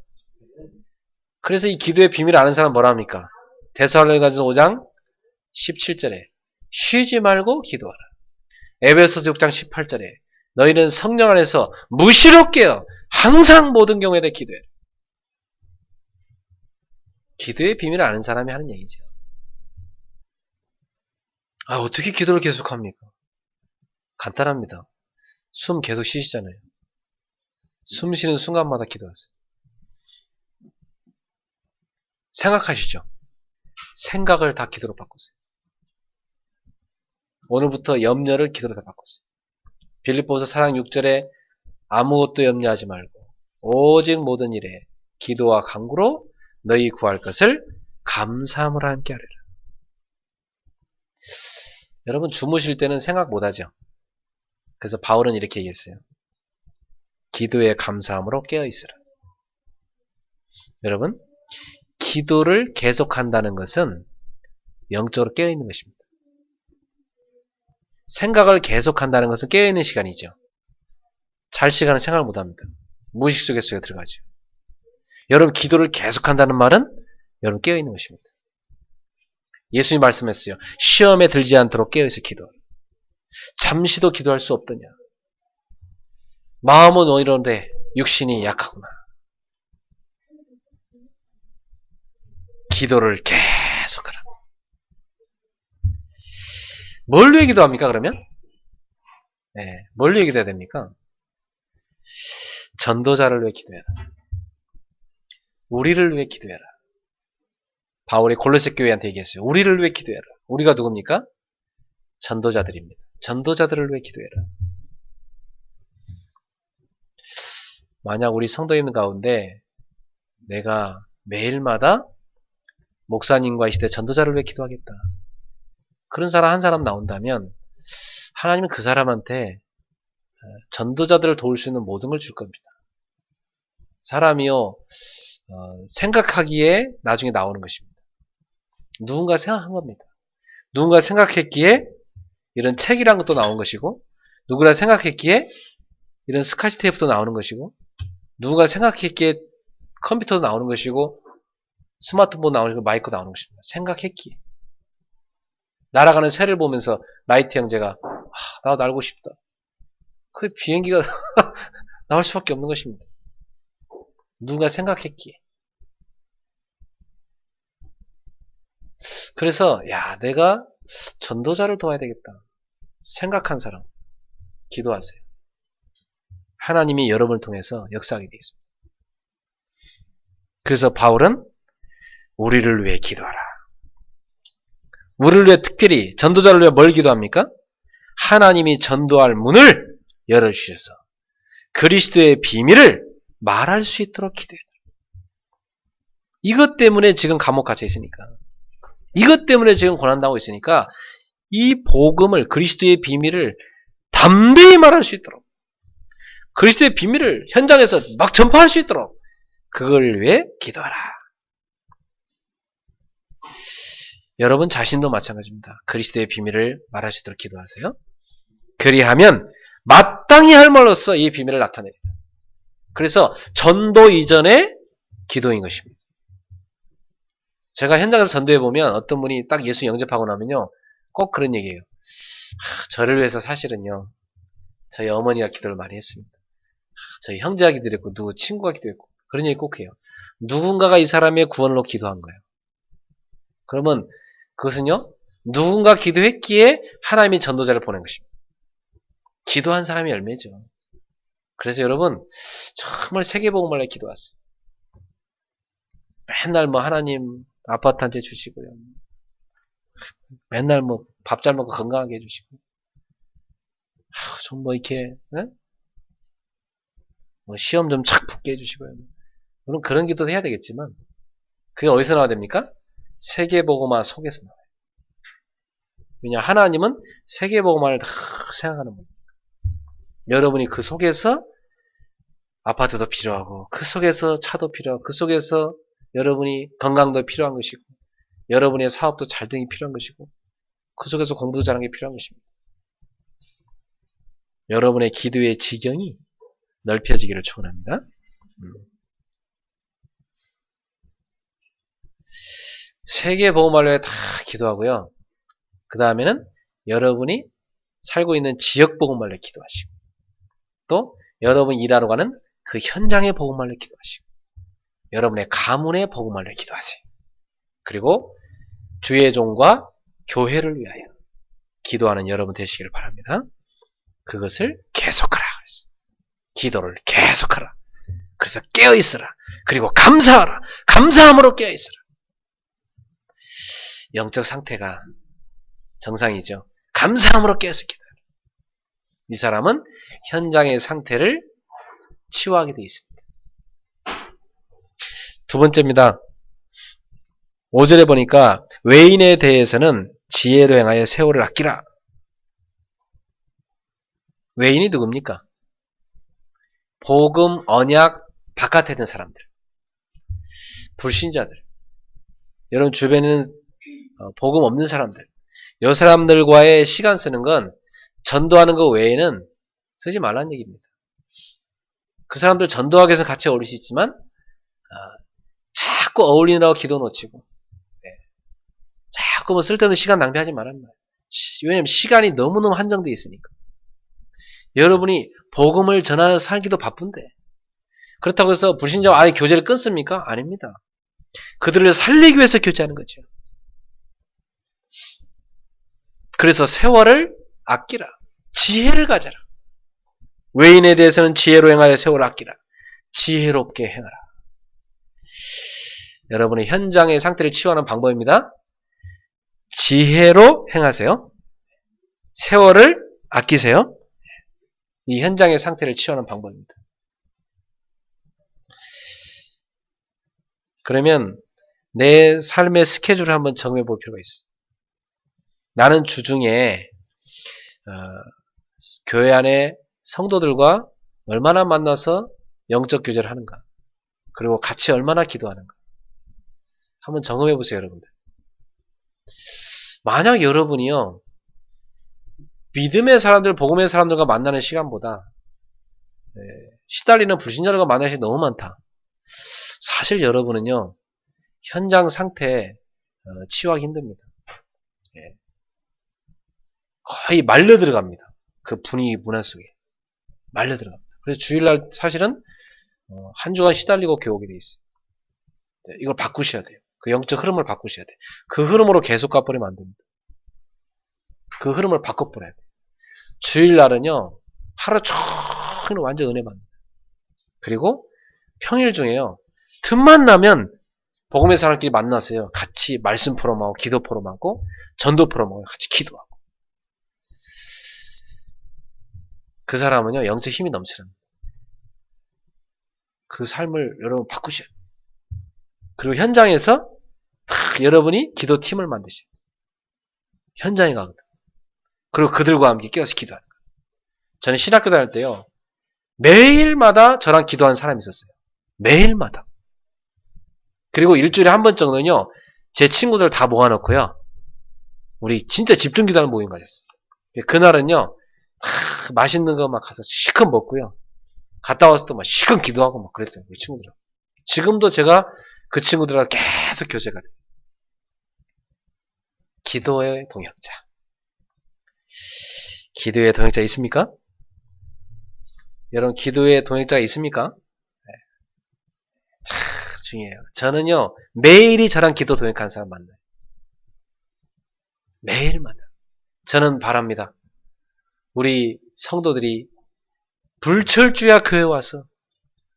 그래서 이 기도의 비밀을 아는 사람은 뭐라 합니까? 데살로니가전서 5장 17절에 쉬지 말고 기도하라. 에베소서 6장 18절에 너희는 성령 안에서 무시로 깨어 항상 모든 경우에 대해 기도해라. 기도의 비밀을 아는 사람이 하는 얘기죠. 어떻게 기도를 계속합니까? 간단합니다. 숨 계속 쉬시잖아요. 숨 쉬는 순간마다 기도하세요. 생각하시죠. 생각을 다 기도로 바꾸세요. 오늘부터 염려를 기도로 다 바꾸세요. 빌립보서 4장 6절에 아무것도 염려하지 말고 오직 모든 일에 기도와 간구로 너희 구할 것을 감사함으로 함께 하리라. 여러분 주무실 때는 생각 못하죠. 그래서 바울은 이렇게 얘기했어요. 기도에 감사함으로 깨어있으라. 여러분 기도를 계속한다는 것은 영적으로 깨어있는 것입니다. 생각을 계속한다는 것은 깨어있는 시간이죠. 잘 시간은 생각을 못합니다. 무의식 속에 들어가죠. 여러분 기도를 계속한다는 말은 여러분 깨어있는 것입니다. 예수님이 말씀했어요. 시험에 들지 않도록 깨어있어 기도하라. 잠시도 기도할 수 없더냐. 마음은 오히려인데 육신이 약하구나. 기도를 계속하라. 뭘 위해 기도합니까 그러면? 네, 뭘 위해 기도해야 됩니까? 전도자를 위해 기도해라. 우리를 위해 기도해라. 바울이 골로새 교회한테 얘기했어요. 우리를 위해 기도해라. 우리가 누굽니까? 전도자들입니다. 전도자들을 위해 기도해라. 만약 우리 성도님 가운데 내가 매일마다 목사님과 이 시대 전도자를 위해 기도하겠다. 그런 사람 한 사람 나온다면 하나님은 그 사람한테 전도자들을 도울 수 있는 모든 걸 줄 겁니다. 사람이요 생각하기에 나중에 나오는 것입니다. 누군가 생각한 겁니다. 누군가 생각했기에 이런 책이란 것도 나온 것이고 누구나 생각했기에 이런 스카치 테이프도 나오는 것이고 누군가 생각했기에 컴퓨터도 나오는 것이고 스마트폰 나오는 것이고 마이크 나오는 것입니다. 생각했기에 날아가는 새를 보면서 라이트 형제가 나도 날고 싶다. 그 비행기가 나올 수밖에 없는 것입니다. 누군가 생각했기에. 그래서 내가 전도자를 도와야 되겠다. 생각한 사람 기도하세요. 하나님이 여러분을 통해서 역사하게 되어 있습니다. 그래서 바울은 우리를 위해 기도하라. 우리를 위해 특별히 전도자를 위해 뭘 기도합니까? 하나님이 전도할 문을 열어주셔서 그리스도의 비밀을 말할 수 있도록 기도해라. 이것 때문에 지금 감옥 갇혀 있으니까 이것 때문에 지금 고난당하고 있으니까 이 복음을 그리스도의 비밀을 담대히 말할 수 있도록 그리스도의 비밀을 현장에서 막 전파할 수 있도록 그걸 위해 기도하라. 여러분 자신도 마찬가지입니다. 그리스도의 비밀을 말할 수 있도록 기도하세요. 그리하면 마땅히 할 말로써 이 비밀을 나타냅니다. 그래서 전도 이전의 기도인 것입니다. 제가 현장에서 전도해보면 어떤 분이 딱 예수 영접하고 나면요 꼭 그런 얘기예요. 저를 위해서 사실은요 저희 어머니가 기도를 많이 했습니다. 저희 형제가 기도했고 누구 친구가 기도했고 그런 얘기 꼭 해요. 누군가가 이 사람의 구원으로 기도한 거예요. 그러면 그것은요 누군가 기도했기에 하나님이 전도자를 보낸 것입니다. 기도한 사람이 열매죠. 그래서 여러분 정말 세계복음을 위해 기도하세요. 맨날 하나님 아파트 한 채 주시고요. 맨날 밥 잘 먹고 건강하게 해주시고 좀 이렇게 시험 좀 착 붙게 해주시고요. 물론 그런 기도도 해야 되겠지만 그게 어디서 나와야 됩니까? 세계복음화 속에서 나와요. 왜냐 하나님은 세계복음화를 다 생각하는 분입니다. 여러분이 그 속에서 아파트도 필요하고 그 속에서 차도 필요하고 그 속에서 여러분이 건강도 필요한 것이고 여러분의 사업도 잘 되기 필요한 것이고 그 속에서 공부도 잘하는 게 필요한 것입니다. 여러분의 기도의 지경이 넓혀지기를 축원합니다. 세계 보험을 위해 다 기도하고요. 그 다음에는 여러분이 살고 있는 지역 보험을 위해 기도하시고 또 여러분 일하러 가는 그 현장의 복음을 위해 기도하시고 여러분의 가문의 복음을 위해 기도하세요. 그리고 주의 종과 교회를 위하여 기도하는 여러분 되시기를 바랍니다. 그것을 계속하라. 기도를 계속하라. 그래서 깨어있으라. 그리고 감사하라. 감사함으로 깨어있으라. 영적 상태가 정상이죠. 감사함으로 깨어서 기도하라. 이 사람은 현장의 상태를 치유하게 되어 있습니다. 두 번째입니다. 5절에 보니까 외인에 대해서는 지혜로 행하여 세월을 아끼라. 외인이 누굽니까? 복음, 언약 바깥에 있는 사람들. 불신자들. 여러분 주변에는 복음 없는 사람들, 이 사람들과의 시간 쓰는 건 전도하는 것 외에는 쓰지 말라는 얘기입니다. 그 사람들 전도하기 위해서 같이 어울릴 수 있지만 자꾸 어울리느라고 기도 놓치고 자꾸 뭐 쓸데없는 시간 낭비하지 말란 말이에요. 왜냐면 시간이 너무너무 한정되어 있으니까. 여러분이 복음을 전하는 살기도 바쁜데 그렇다고 해서 불신자와 아예 교제를 끊습니까? 아닙니다. 그들을 살리기 위해서 교제하는 거죠. 그래서 세월을 아끼라. 지혜를 가져라. 외인에 대해서는 지혜로 행하여 세월을 아끼라. 지혜롭게 행하라. 여러분의 현장의 상태를 치유하는 방법입니다. 지혜로 행하세요. 세월을 아끼세요. 이 현장의 상태를 치유하는 방법입니다. 그러면 내 삶의 스케줄을 한번 정해 볼 필요가 있어요. 나는 주중에 교회 안에 성도들과 얼마나 만나서 영적 교제를 하는가, 그리고 같이 얼마나 기도하는가 한번 점검해 보세요, 여러분들. 만약 여러분이요 믿음의 사람들, 복음의 사람들과 만나는 시간보다 시달리는 불신자들과 만나는 시간이 너무 많다. 사실 여러분은요 현장 상태에 치유하기 힘듭니다. 거의 말려 들어갑니다. 그 분위기 문화 속에 말려 들어갑니다. 그래서 주일날 사실은 한 주간 시달리고 교회 오게 돼 있어요. 이걸 바꾸셔야 돼요. 그 영적 흐름을 바꾸셔야 돼요. 그 흐름으로 계속 가버리면 안 됩니다. 그 흐름을 바꿔버려야 돼요. 주일날은요 하루 종일 완전 은혜 받습니다. 그리고 평일 중에요 틈만 나면 복음의 사람끼리 만나세요. 같이 말씀 포럼하고 기도 포럼하고 전도 포럼하고 같이 기도하고. 그 사람은요 영적 힘이 넘치랍니다. 그 삶을 여러분 바꾸셔야 돼요. 그리고 현장에서 여러분이 기도팀을 만드셔야 돼요. 현장에 가거든. 그리고 그들과 함께 끼어서 기도하는 거예요. 저는 신학교 다닐 때요 매일마다 저랑 기도하는 사람이 있었어요. 매일마다. 그리고 일주일에 한 번 정도는요 제 친구들 다 모아놓고요 우리 진짜 집중 기도하는 모임 가졌어요. 그날은요 맛있는 거 막 가서 시컷 먹고요 갔다 와서 또 막 시컷 기도하고 막 그랬어요. 우리 친구들하고. 지금도 제가 그 친구들하고 계속 교제가 돼요. 기도의 동역자. 기도의 동역자 있습니까? 여러분 기도의 동역자가 있습니까? 네. 참 중요해요. 저는요 매일이 저랑 기도 동역하는 사람 만나요. 매일마다. 저는 바랍니다. 우리 성도들이 불철주야 교회 와서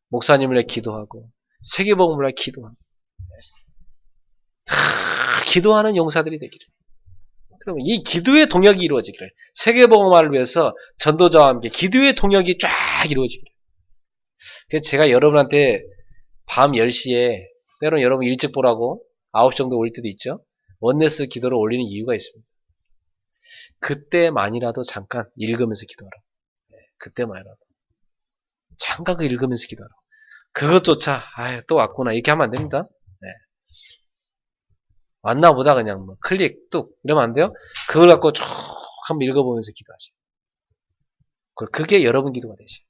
목사님을 위해 기도하고 세계복음을 위해 기도하고 기도하는 용사들이 되기를. 그러면 이 기도의 동역이 이루어지기를. 세계복음화를 위해서 전도자와 함께 기도의 동역이 쫙 이루어지기를. 그래서 제가 여러분한테 밤 10시에 때로는 여러분 일찍 보라고 9시 정도 올 때도 있죠. 원네스 기도를 올리는 이유가 있습니다. 그때만이라도 잠깐 읽으면서 기도하라고. 그때만이라도. 잠깐 그 읽으면서 기도하라고. 그것조차 또 왔구나 이렇게 하면 안 됩니다. 네. 왔나 보다 그냥 뭐 클릭 뚝 이러면 안 돼요. 그걸 갖고 쭉 한번 읽어보면서 기도하시고. 그게 여러분 기도가 되시.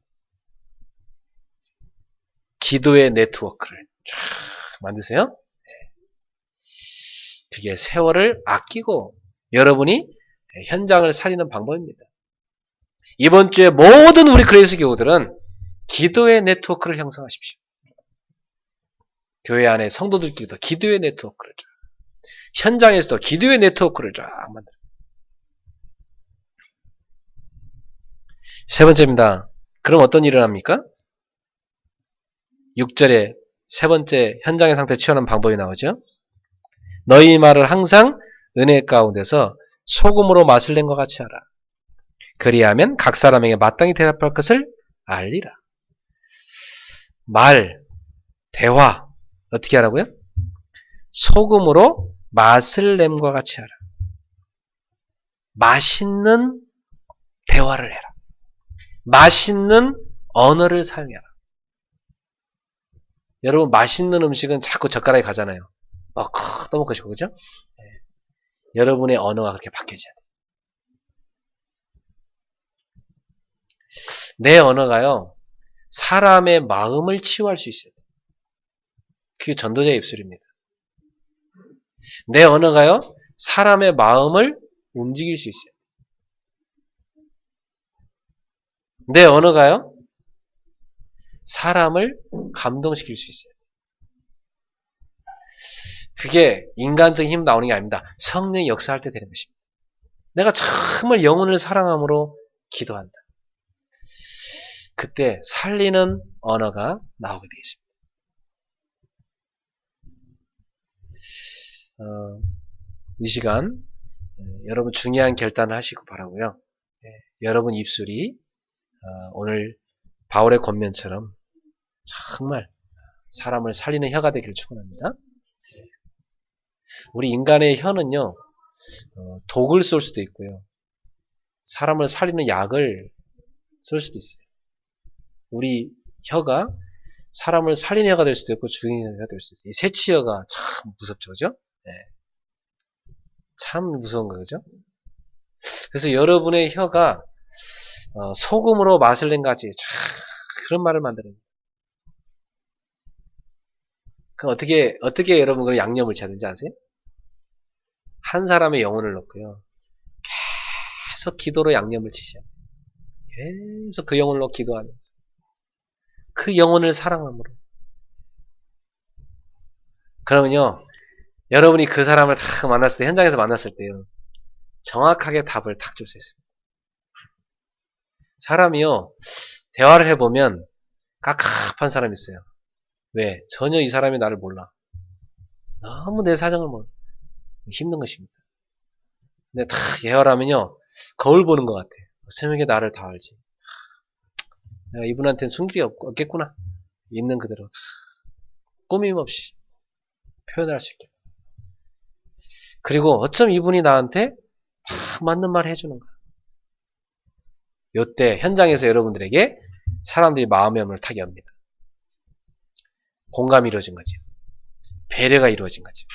기도의 네트워크를 쫙 만드세요. 네. 그게 세월을 아끼고 여러분이 현장을 살리는 방법입니다. 이번 주에 모든 우리 그레이스 교우들은 기도의 네트워크를 형성하십시오. 교회 안에 성도들끼리도 기도의 네트워크를 쫙, 현장에서도 기도의 네트워크를 쫙 만들어요. 세 번째입니다. 그럼 어떤 일을 합니까? 6절에 세 번째 현장의 상태 취하는 방법이 나오죠. 너희 말을 항상 은혜 가운데서 소금으로 맛을 낸 것 같이 하라. 그리하면 각 사람에게 마땅히 대답할 것을 알리라. 말, 대화 어떻게 하라고요? 소금으로 맛을 냄과 같이 하라. 맛있는 대화를 해라. 맛있는 언어를 사용해라. 여러분 맛있는 음식은 자꾸 젓가락에 가잖아요. 떠먹고 싶고 그죠? 여러분의 언어가 그렇게 바뀌어져야 돼요. 내 언어가요, 사람의 마음을 치유할 수 있어요. 그게 전도자의 입술입니다. 내 언어가요, 사람의 마음을 움직일 수 있어요. 내 언어가요, 사람을 감동시킬 수 있어요. 그게 인간적인 힘 나오는 게 아닙니다. 성령의 역사할 때 되는 것입니다. 내가 정말 영혼을 사랑함으로 기도한다. 그때 살리는 언어가 나오게 되어 있습니다. 이 시간 여러분 중요한 결단을 하시고 바라고요. 여러분 입술이 오늘 바울의 권면처럼 정말 사람을 살리는 혀가 되기를 축원합니다. 우리 인간의 혀는요, 독을 쏠 수도 있고요, 사람을 살리는 약을 쏠 수도 있어요. 우리 혀가 사람을 살리는 혀가 될 수도 있고 죽이는 혀가 될 수도 있어요. 이 새치혀가 참 무섭죠, 그죠? 네. 참 무서운 거죠. 그래서 여러분의 혀가 소금으로 맛을 낸 같이 그런 말을 만드는. 그 어떻게 여러분 그 양념을 쳐야 되는지 아세요? 한 사람의 영혼을 넣고요, 계속 기도로 양념을 치셔야 돼요. 계속 그 영혼을 넣고 기도하면서 그 영혼을 사랑함으로. 그러면요, 여러분이 그 사람을 딱 만났을 때, 현장에서 만났을 때요, 정확하게 답을 딱 줄 수 있습니다. 사람이요, 대화를 해보면 깝깝한 사람이 있어요. 왜? 전혀 이 사람이 나를 몰라. 너무 내 사정을 몰라. 힘든 것입니다. 근데 딱 예열하면요, 거울 보는 것 같아. 어쩌면 나를 다 알지. 내가 이분한테는 숨길이 없겠구나. 있는 그대로 꾸밈 없이 표현할 수 있게. 그리고 어쩜 이분이 나한테 딱 맞는 말 해주는 거야. 요때 현장에서 여러분들에게 사람들이 마음의 문을 탁 엽니다. 공감이 이루어진 거죠. 배려가 이루어진 거죠.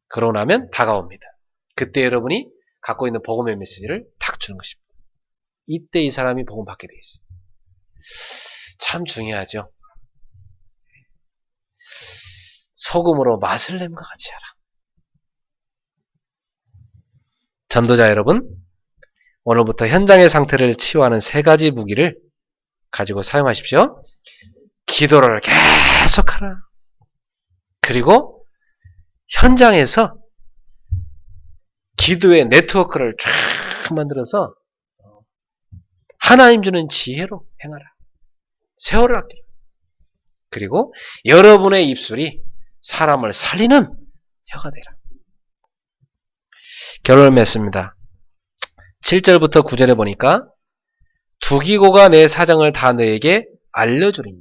그러고 나면 다가옵니다. 그때 여러분이 갖고 있는 복음의 메시지를 탁 주는 것입니다. 이때 이 사람이 복음 받게 돼 있어요. 참 중요하죠. 소금으로 맛을 냄과 같이 하라. 전도자 여러분, 오늘부터 현장의 상태를 치유하는 3가지 무기를 가지고 사용하십시오. 기도를 계속하라. 그리고 현장에서 기도의 네트워크를 쫙 만들어서 하나님 주는 지혜로 행하라. 세월을 아끼라. 그리고 여러분의 입술이 사람을 살리는 혀가 되라. 결론을 맺습니다. 7절부터 9절에 보니까 두기고가 내 사정을 다 너에게 알려주리니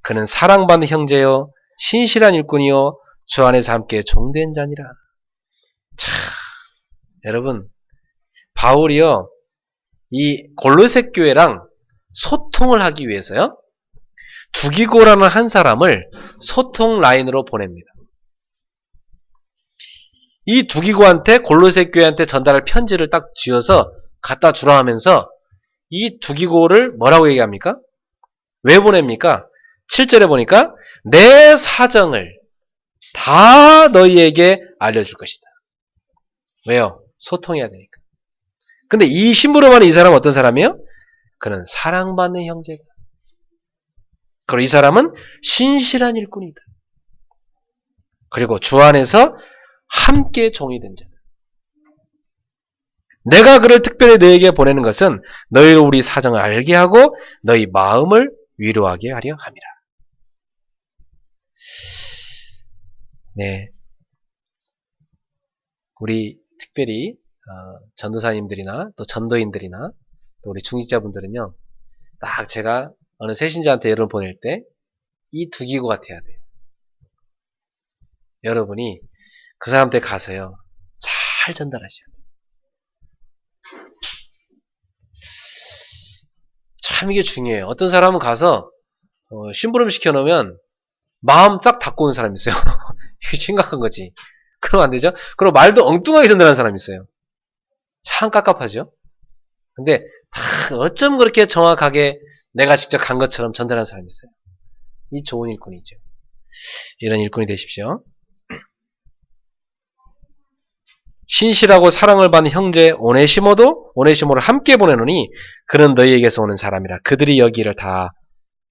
그는 사랑받는 형제요 신실한 일꾼이요 주 안에서 함께 종된 자니라. 자, 여러분, 바울이요, 이 골로새 교회랑 소통을 하기 위해서요, 두기고라는 한 사람을 소통 라인으로 보냅니다. 이 두기고한테, 골로새 교회한테 전달할 편지를 딱 쥐어서 갖다 주라 하면서 이 두기고를 뭐라고 얘기합니까? 왜 보냅니까? 7절에 보니까 내 사정을 다 너희에게 알려줄 것이다. 왜요? 소통해야 되니까. 근데 이 심부름하는 이 사람은 어떤 사람이에요? 그는 사랑받는 형제다. 그리고 이 사람은 신실한 일꾼이다. 그리고 주 안에서 함께 종이 된 자다. 내가 그를 특별히 너에게 보내는 것은 너희로 우리 사정을 알게 하고 너희 마음을 위로하게 하려 함이라. 네, 우리 특별히 전도사님들이나 또 전도인들이나 또 우리 중직자분들은요, 딱 제가 어느 새신자한테 여러분 보낼 때 이 두기고 같아야 돼요. 여러분이 그 사람한테 가서요, 잘 전달하셔야 돼요. 참 이게 중요해요. 어떤 사람은 가서 심부름 시켜놓으면 마음 딱 닫고 오는 사람이 있어요. 이게 심각한 거지. 그러면 안 되죠? 그리고 말도 엉뚱하게 전달하는 사람이 있어요. 참 깝깝하죠? 근데 어쩜 그렇게 정확하게 내가 직접 간 것처럼 전달하는 사람이 있어요. 이 좋은 일꾼이죠. 이런 일꾼이 되십시오. 신실하고 사랑을 받는 형제 오네시모를 함께 보내노니 그는 너희에게서 오는 사람이라. 그들이 여기를 다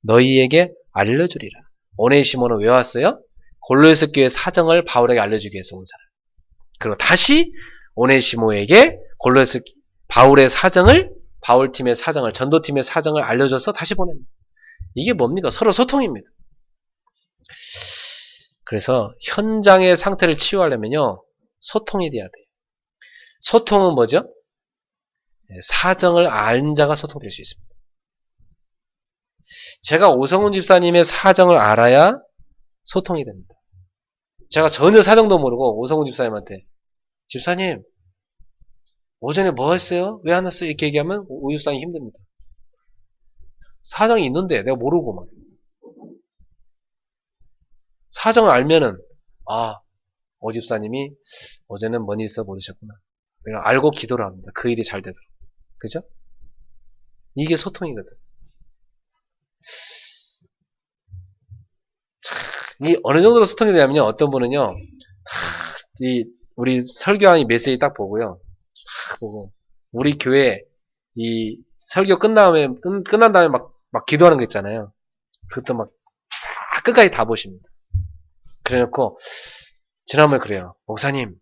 너희에게 알려주리라. 오네시모는 왜 왔어요? 골로새 교회 사정을 바울에게 알려주기 위해서 온 사람. 그리고 다시 오네시모에게 바울의 사정을, 바울팀의 사정을, 전도팀의 사정을 알려줘서 다시 보냅니다. 이게 뭡니까? 서로 소통입니다. 그래서 현장의 상태를 치유하려면요, 소통이 돼야 돼요. 소통은 뭐죠? 사정을 아는 자가 소통될 수 있습니다. 제가 오성훈 집사님의 사정을 알아야 소통이 됩니다. 제가 전혀 사정도 모르고 오성훈 집사님한테 집사님 오전에 뭐 했어요? 왜 안 왔어요? 이렇게 얘기하면 오 집사님 힘듭니다. 사정이 있는데 내가 모르고 막 사정을 알면은 오 집사님이 오전엔 뭔 일 있어 못 오셨구나. 내가 알고 기도를 합니다. 그 일이 잘 되도록. 그죠? 이게 소통이거든. 이 어느 정도로 소통이 되냐면요. 어떤 분은요. 우리 설교하는 메시지 딱 보고요. 딱 보고 우리 교회 이 설교 끝난 다음에 막 기도하는 거 있잖아요. 그것도 막 끝까지 다 보십니다. 그래놓고 지난번에 그래요. 목사님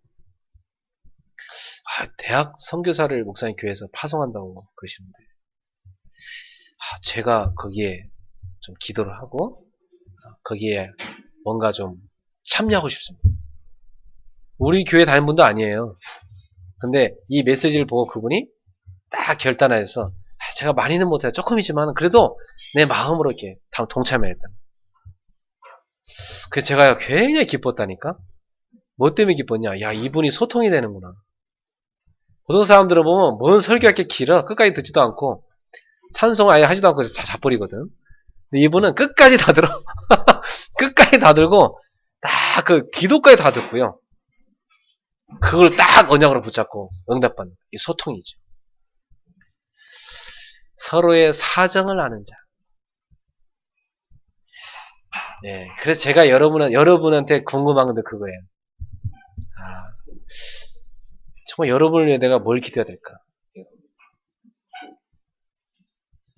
대학 선교사를 목사님 교회에서 파송한다고 그러시는데 제가 거기에 좀 기도를 하고 거기에 뭔가 좀 참여하고 싶습니다. 우리 교회 다니는 분도 아니에요. 근데 이 메시지를 보고 그분이 딱 결단하여서 제가 많이는 못해요. 조금이지만 그래도 내 마음으로 이렇게 동참해야겠다. 그래서 제가 굉장히 기뻤다니까. 뭐 때문에 기뻤냐? 야, 이분이 소통이 되는구나. 보통 사람들은 보면 뭔 설교가 이렇게 길어. 끝까지 듣지도 않고 찬송 아예 하지도 않고 다 자버리거든. 근데 이분은 끝까지 다 들어. 끝까지 다 들고 딱 그 기도까지 다 듣고요. 그걸 딱 언약으로 붙잡고 응답받는 이 소통이죠. 서로의 사정을 아는 자. 네, 그래서 제가 여러분한테 궁금한 건데 그거예요. 정말 여러분을 위해 내가 뭘 기도해야 될까?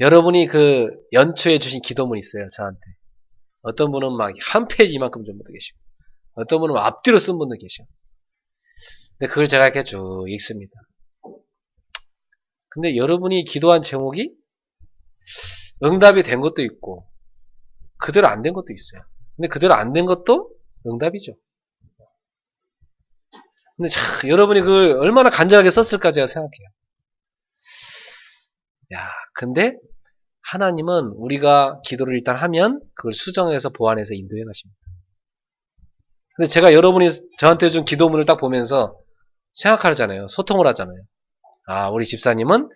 여러분이 그 연초에 주신 기도문 있어요, 저한테. 어떤 분은 막 한 페이지 이만큼 정도 계시고, 어떤 분은 앞뒤로 쓴 분도 계셔. 근데 그걸 제가 이렇게 쭉 읽습니다. 근데 여러분이 기도한 제목이 응답이 된 것도 있고, 그대로 안 된 것도 있어요. 근데 그대로 안 된 것도 응답이죠. 근데 여러분이 그걸 얼마나 간절하게 썼을까 제가 생각해요. 야, 근데 하나님은 우리가 기도를 일단 하면 그걸 수정해서 보완해서 인도해 가십니다. 근데 제가 여러분이 저한테 준 기도문을 딱 보면서 생각하잖아요. 소통을 하잖아요. 우리 집사님은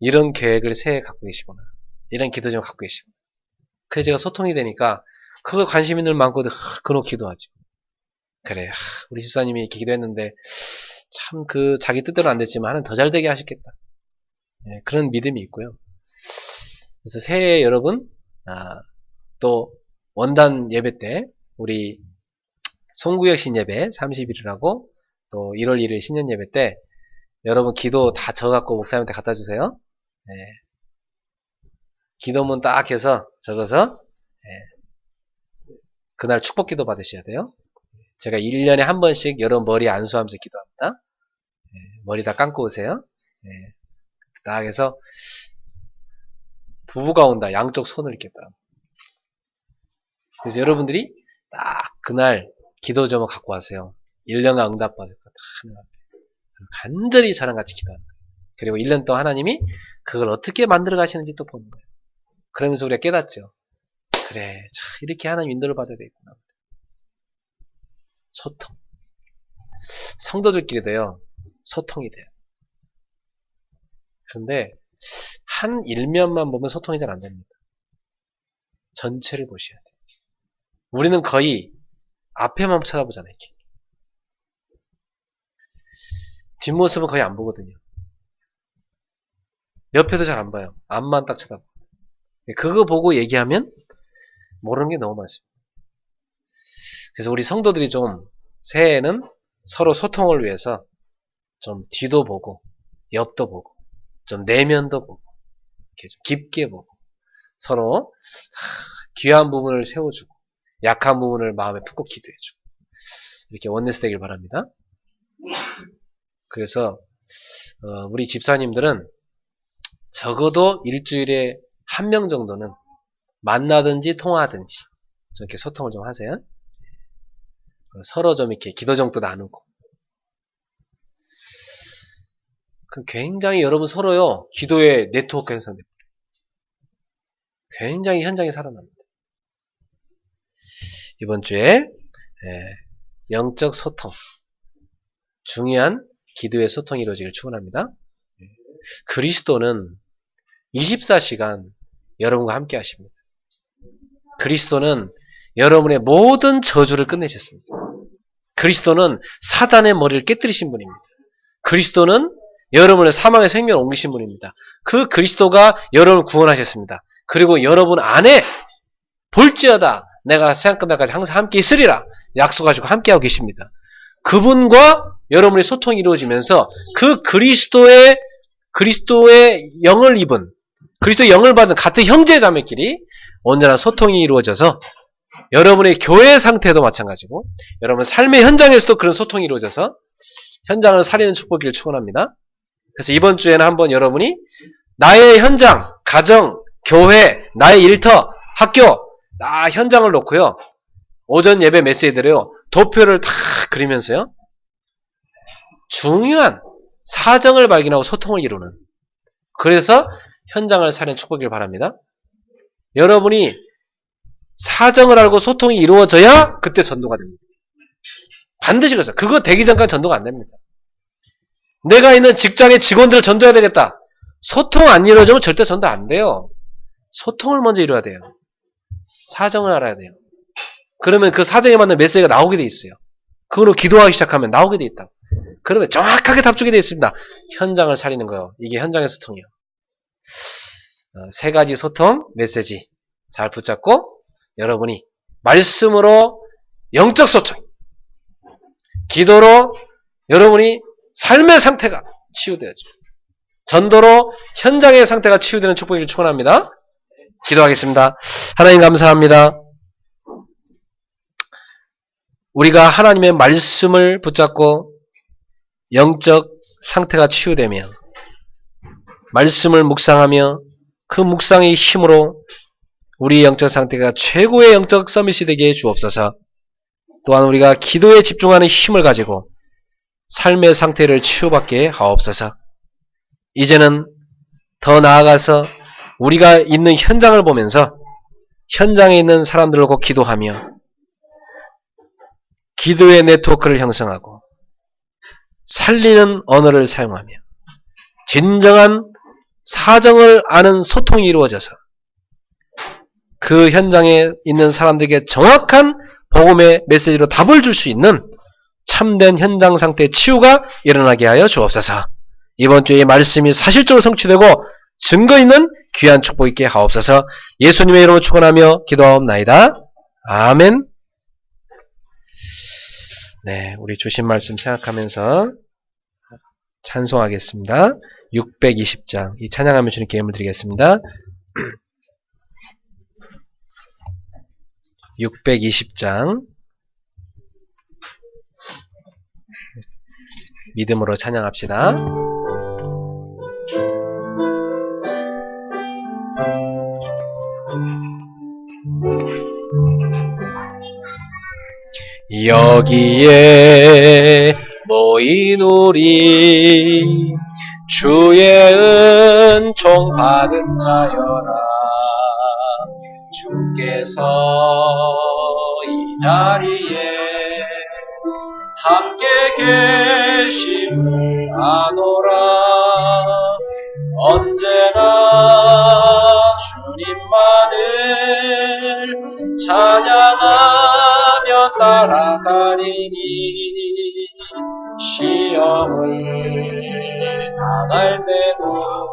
이런 계획을 새해 갖고 계시구나. 이런 기도 좀 갖고 계시구나. 그래서 제가 소통이 되니까 그거 관심 있는 많고도 그노 기도하죠. 그래, 우리 집사님이 이렇게 기도했는데 참 그 자기 뜻대로 안 됐지만 하나님 더 잘 되게 하셨겠다. 네, 그런 믿음이 있고요. 그래서 새해 여러분 또 원단 예배 때 우리 송구역 신예배 30일이라고 또 1월 1일 신년 예배 때 여러분 기도 다 적어갖고 목사님한테 갖다 주세요. 네. 기도문 딱 해서 적어서 그날 축복 기도 받으셔야 돼요. 제가 1년에 한 번씩 여러분 머리 안수하면서 기도합니다. 머리 다 감고 오세요. 딱 해서 부부가 온다. 양쪽 손을 이렇게 딱. 그래서 여러분들이 딱 그날 기도 제목 갖고 와세요. 1년간 응답받을 거 다 간절히 저랑 같이 기도하는 거예요. 그리고 1년 동안 하나님이 그걸 어떻게 만들어 가시는지 또 보는 거예요. 그러면서 우리가 깨닫죠. 그래, 이렇게 하나님 인도를 받아야 되겠구나. 소통. 성도들끼리도요, 소통이 돼요. 그런데 한 일면만 보면 소통이 잘 안 됩니다. 전체를 보셔야 돼요. 우리는 거의 앞에만 쳐다보잖아요. 이렇게. 뒷모습은 거의 안 보거든요. 옆에도 잘 안 봐요. 앞만 딱 쳐다봐요. 그거 보고 얘기하면 모르는 게 너무 많습니다. 그래서 우리 성도들이 좀 새해에는 서로 소통을 위해서 좀 뒤도 보고 옆도 보고 좀 내면도 보고 이렇게 좀 깊게 보고 서로 귀한 부분을 세워주고 약한 부분을 마음에 품고 기도해주고 이렇게 원네스 되길 바랍니다. 그래서 우리 집사님들은 적어도 일주일에 1명 정도는 만나든지 통화하든지 좀 이렇게 소통을 좀 하세요. 서로 좀 이렇게 기도 정도 나누고. 굉장히 여러분 서로요 기도의 네트워크 형성됩니다. 굉장히 현장이 살아납니다. 이번 주에 영적 소통 중요한 기도의 소통이 이루어지길 축원합니다. 그리스도는 24시간 여러분과 함께 하십니다. 그리스도는 여러분의 모든 저주를 끝내셨습니다. 그리스도는 사단의 머리를 깨뜨리신 분입니다. 그리스도는 여러분의 사망의 생명을 옮기신 분입니다. 그 그리스도가 여러분을 구원하셨습니다. 그리고 여러분 안에 볼지어다 내가 세상 끝날까지 항상 함께 있으리라 약속하시고 함께하고 계십니다. 그분과 여러분의 소통이 이루어지면서 그 그리스도의 영을 입은 그리스도의 영을 받은 같은 형제 자매끼리 온전한 소통이 이루어져서 여러분의 교회 상태도 마찬가지고 여러분 삶의 현장에서도 그런 소통이 이루어져서 현장을 살리는 축복이길 축원합니다. 그래서 이번 주에는 한번 여러분이 나의 현장, 가정, 교회, 나의 일터, 학교 나 현장을 놓고요. 오전 예배 메시지들을요. 도표를 다 그리면서요. 중요한 사정을 발견하고 소통을 이루는 그래서 현장을 살리는 축복이길 바랍니다. 여러분이 사정을 알고 소통이 이루어져야 그때 전도가 됩니다. 반드시 그렇죠. 그거 되기 전까지 전도가 안 됩니다. 내가 있는 직장의 직원들을 전도해야 되겠다. 소통 안 이루어지면 절대 전도 안 돼요. 소통을 먼저 이루어야 돼요. 사정을 알아야 돼요. 그러면 그 사정에 맞는 메시지가 나오게 돼 있어요. 그걸로 기도하기 시작하면 나오게 돼 있다. 그러면 정확하게 답주게 돼 있습니다. 현장을 살리는 거예요. 이게 현장의 소통이에요. 3가지 소통 메시지 잘 붙잡고 여러분이 말씀으로 영적 소통, 기도로 여러분이 삶의 상태가 치유되어져. 전도로 현장의 상태가 치유되는 축복을 축원합니다. 기도하겠습니다. 하나님 감사합니다. 우리가 하나님의 말씀을 붙잡고 영적 상태가 치유되며 말씀을 묵상하며 그 묵상의 힘으로 우리의 영적 상태가 최고의 영적 서밋이 되게 해 주옵소서. 또한 우리가 기도에 집중하는 힘을 가지고 삶의 상태를 치유받게 하옵소서. 이제는 더 나아가서 우리가 있는 현장을 보면서 현장에 있는 사람들과 기도하며 기도의 네트워크를 형성하고 살리는 언어를 사용하며 진정한 사정을 아는 소통이 이루어져서 그 현장에 있는 사람들에게 정확한 복음의 메시지로 답을 줄 수 있는 참된 현장 상태의 치유가 일어나게 하여 주옵소서. 이번 주에 말씀이 사실적으로 성취되고 증거 있는 귀한 축복 있게 하옵소서. 예수님의 이름으로 축원하며 기도하옵나이다. 아멘. 네, 우리 주신 말씀 생각하면서 찬송하겠습니다. 620장 이 찬양하며 주님께 예물 드리겠습니다. 620장 믿음으로 찬양합시다. 여기에 모인 우리 주의 은총 받은 자여라. 주께서 이 자리에 함께 계심을 아노라. 언제나 주님만을 찬양하며 따라가리니 시험 일 당할 때도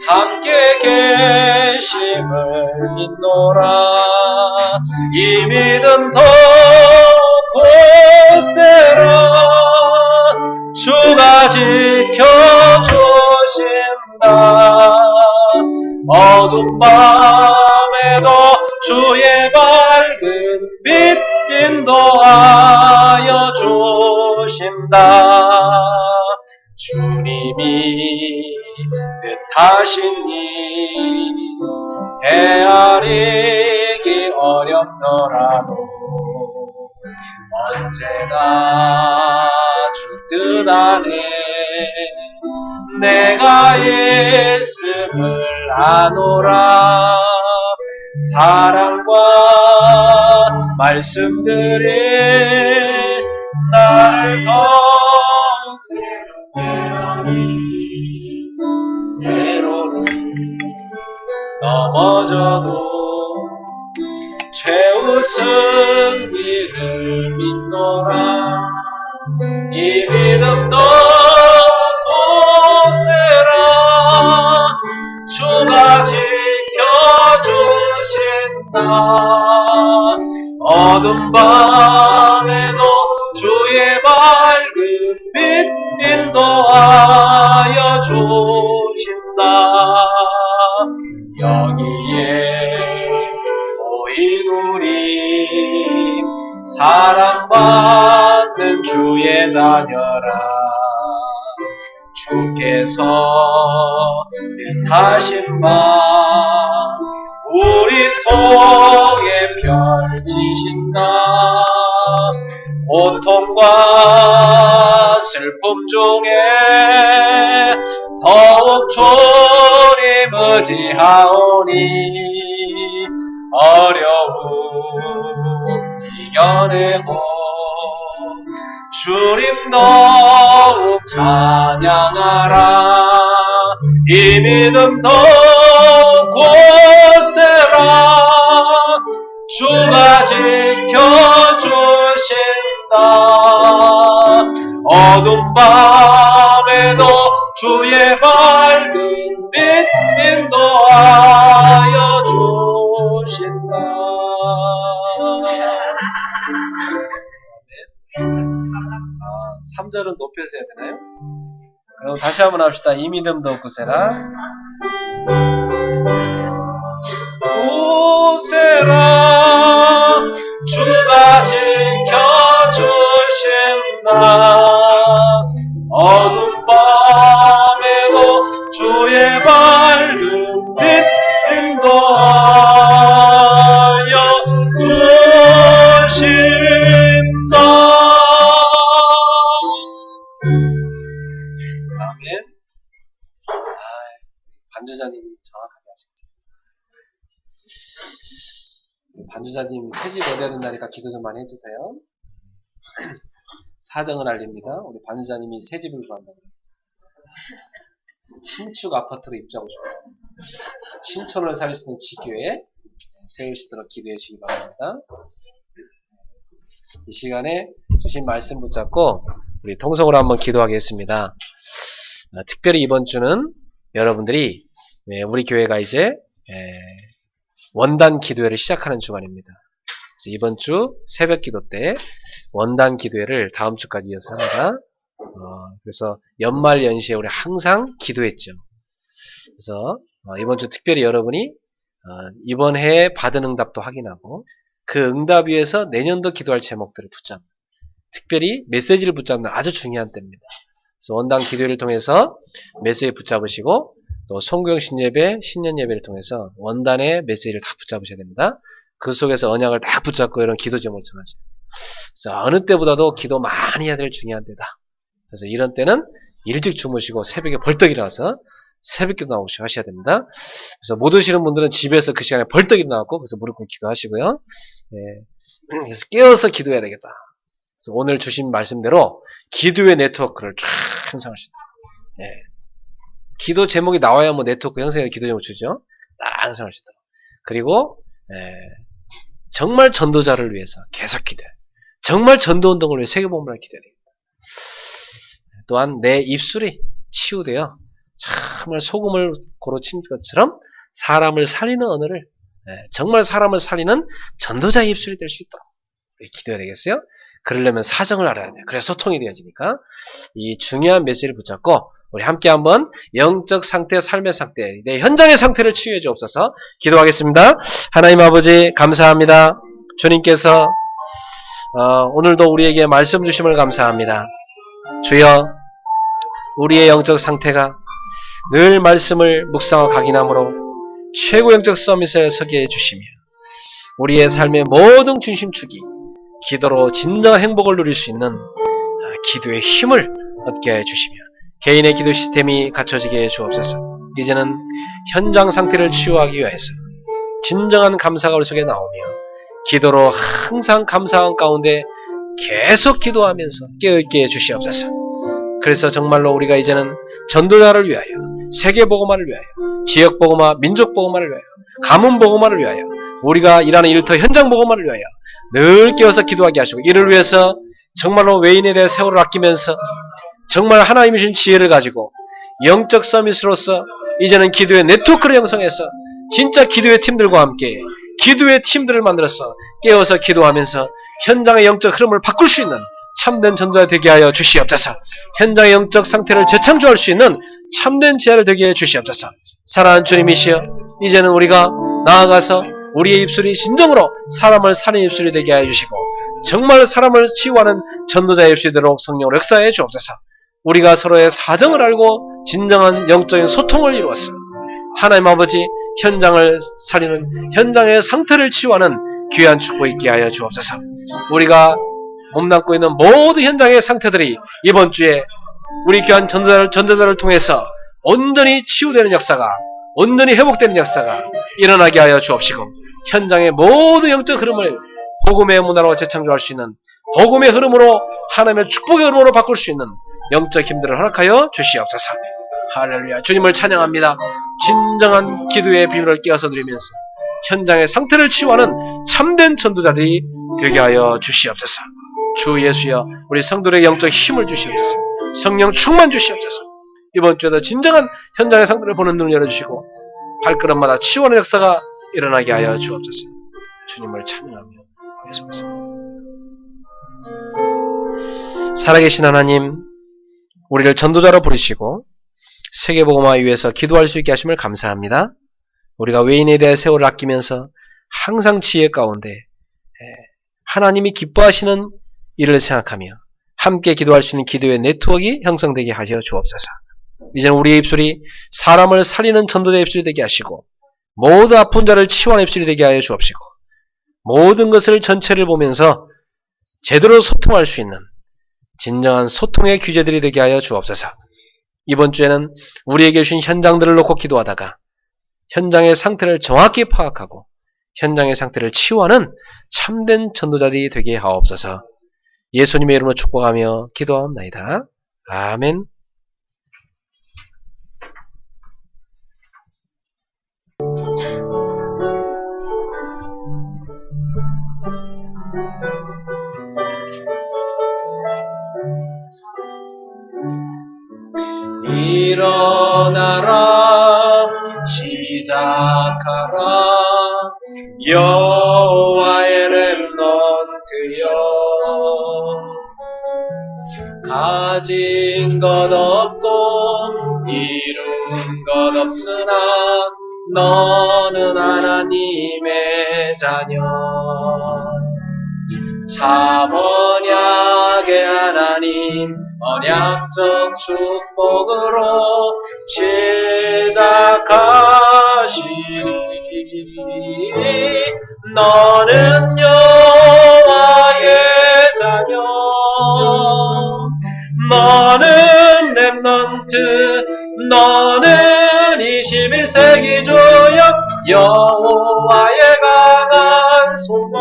함께 계심을 믿노라. 이 믿음 더 굳세라. 주가 지켜주신다. 어두운 밤에도 주의 밝은 빛 인도하여 주신다. 주님이 뜻하신 일 헤아리기 어렵더라도 언제나 주 뜻 안에 내가 있음을 아노라. 사랑과 말씀들이 나를 더욱 새롭게 하니 때로는 넘어져도 최우선 일을 믿노라. 이 믿음 더 굳세라. 주가 지켜주신다. 어두운 밤에도 주의 밝은 빛 인도하여 주신다. 여기에 모인 우리 사랑받는 주의 자녀라. 주께서 뜻하신 바 우리 통해 펼치신다. 고통과 슬픔 중에 더욱 주님 의지하오니 어려움 이겨내고 주님 더욱 찬양하라. 이 믿음 더 굳세라. 주가 지켜주신다. 어두운 밤에도 주의 밝은 빛 인도하여 주신다. 3절은 높여서 해야 되나요? 그럼 다시 한번 합시다. 이 믿음 더 굳세라. 굳세라. 주가 지켜주신다. 어두운 밤에도 주의 밝은 빛 인도하여 주신다. 아멘. 반주자님이 정확하게 하십니다. 반주자님 새집 얻어야 된다니까 기도 좀 많이 해주세요. 사정을 알립니다. 우리 반주자님이 새집을 구한다고. 신축 아파트로 입주하고 싶어요. 신촌을 살 수 있는 지교에 세우시도록 기도해 주시기 바랍니다. 이 시간에 주신 말씀 붙잡고 우리 통성으로 한번 기도하겠습니다. 특별히 이번 주는 여러분들이 우리 교회가 이제 원단 기도회를 시작하는 주간입니다. 그래서 이번 주 새벽 기도 때 원단 기도회를 다음 주까지 이어서 합니다. 그래서 연말 연시에 우리 항상 기도했죠. 그래서 이번 주 특별히 여러분이 이번 해에 받은 응답도 확인하고 그 응답 위에서 내년도 기도할 제목들을 붙잡는, 특별히 메시지를 붙잡는 아주 중요한 때입니다. 그래서 원단 기도회를 통해서 메시지 붙잡으시고 또 송구형 신예배, 신년 예배를 통해서 원단의 메시지를 다 붙잡으셔야 됩니다. 그 속에서 언약을 딱 붙잡고 이런 기도 제목을 정하세요. 그래서 어느 때보다도 기도 많이 해야 될 중요한 때다. 그래서 이런 때는 일찍 주무시고 새벽에 벌떡 일어나서 새벽기도 나오시고 하셔야 됩니다. 그래서 못 오시는 분들은 집에서 그 시간에 벌떡 일어나고 그래서 무릎 꿇고 기도하시고요. 그래서 깨어서 기도해야 되겠다. 그래서 오늘 주신 말씀대로 기도의 네트워크를 쫙 형성하시다. 기도 제목이 나와야 뭐 네트워크 형성에 기도 제목 주죠. 딱 형성하시다. 그리고 정말 전도자를 위해서 계속 기도해. 정말 전도 운동을 위해 세계복음을 기도해야 됩니다. 또한 내 입술이 치유되어 정말 소금을 고루 친 것처럼 사람을 살리는 언어를, 정말 사람을 살리는 전도자의 입술이 될 수 있도록 기도해야 되겠어요? 그러려면 사정을 알아야 돼요. 그래야 소통이 되어지니까 이 중요한 메시지를 붙잡고 우리 함께 한번 영적 상태, 삶의 상태, 내 현장의 상태를 치유해 주옵소서. 기도하겠습니다. 하나님 아버지 감사합니다. 주님께서 오늘도 우리에게 말씀 주심을 감사합니다. 주여, 우리의 영적 상태가 늘 말씀을 묵상하고 각인함으로 최고 영적 서밋에 서게 해주시며 우리의 삶의 모든 중심축이 기도로 진정한 행복을 누릴 수 있는 기도의 힘을 얻게 해주시며 개인의 기도 시스템이 갖춰지게 해 주옵소서. 이제는 현장 상태를 치유하기 위해서 진정한 감사가 우리 속에 나오며 기도로 항상 감사한 가운데 계속 기도하면서 깨어있게 해 주시옵소서. 그래서 정말로 우리가 이제는 전도자를 위하여, 세계복음화를 위하여, 지역복음화, 민족복음화를 위하여, 가문복음화를 위하여, 우리가 일하는 일터 현장복음화를 위하여 늘 깨어서 기도하게 하시고, 이를 위해서 정말로 외인에 대해 세월을 아끼면서 정말 하나님이 주신 지혜를 가지고 영적 서밋으로서 이제는 기도의 네트워크를 형성해서 진짜 기도의 팀들과 함께 기도의 팀들을 만들어서 깨어서 기도하면서 현장의 영적 흐름을 바꿀 수 있는 참된 전도자 되게 하여 주시옵소서. 현장의 영적 상태를 재창조할 수 있는 참된 지혜를 되게 해 주시옵소서. 사랑하는 주님이시여, 이제는 우리가 나아가서 우리의 입술이 진정으로 사람을 사는 입술이 되게 하여 주시고 정말 사람을 치유하는 전도자의 입술이 되도록 성령으로 역사해 주옵소서. 우리가 서로의 사정을 알고 진정한 영적인 소통을 이루었어 하나님 아버지, 현장을 살리는 현장의 상태를 치유하는 귀한 축복 있게 하여 주옵소서. 우리가 몸담고 있는 모든 현장의 상태들이 이번 주에 우리 귀한 전도자를 통해서 온전히 치유되는 역사가, 온전히 회복되는 역사가 일어나게 하여 주옵시고 현장의 모든 영적 흐름을 복음의 문화로 재창조할 수 있는, 복음의 흐름으로 하나님의 축복의 흐름으로 바꿀 수 있는 영적 힘들을 허락하여 주시옵소서. 할렐루야. 주님을 찬양합니다. 진정한 기도의 비밀을 깨어서 누리면서 현장의 상태를 치유하는 참된 전도자들이 되게 하여 주시옵소서. 주 예수여, 우리 성도들의 영적 힘을 주시옵소서. 성령 충만 주시옵소서. 이번 주에도 진정한 현장의 상태를 보는 눈을 열어주시고 발걸음마다 치유하는 역사가 일어나게 하여 주옵소서. 주님을 찬양하며 계속해서. 살아계신 하나님, 우리를 전도자로 부르시고 세계복음화 위해서 기도할 수 있게 하심을 감사합니다. 우리가 외인에 대해 세월을 아끼면서 항상 지혜 가운데 하나님이 기뻐하시는 일을 생각하며 함께 기도할 수 있는 기도의 네트워크가 형성되게 하여 주옵소서. 이제는 우리의 입술이 사람을 살리는 전도자의 입술이 되게 하시고 모든 아픈 자를 치유하는 입술이 되게 하여 주옵시고 모든 것을 전체를 보면서 제대로 소통할 수 있는 진정한 소통의 규제들이 되게 하여 주옵소서. 이번 주에는 우리에게 주신 현장들을 놓고 기도하다가 현장의 상태를 정확히 파악하고 현장의 상태를 치유하는 참된 전도자들이 되게 하옵소서. 예수님의 이름으로 축복하며 기도하옵나이다. 아멘. 일어나라 시작하라 여호와의 렘넌트여 가진 것 없고 이룬 것 없으나 너는 하나님의 자녀 참 언약의 하나님 언약적 축복으로 시작하시니 너는 여호와의 자녀 너는 렘넌트 너는 21세기 조역 여호와의 강한 손과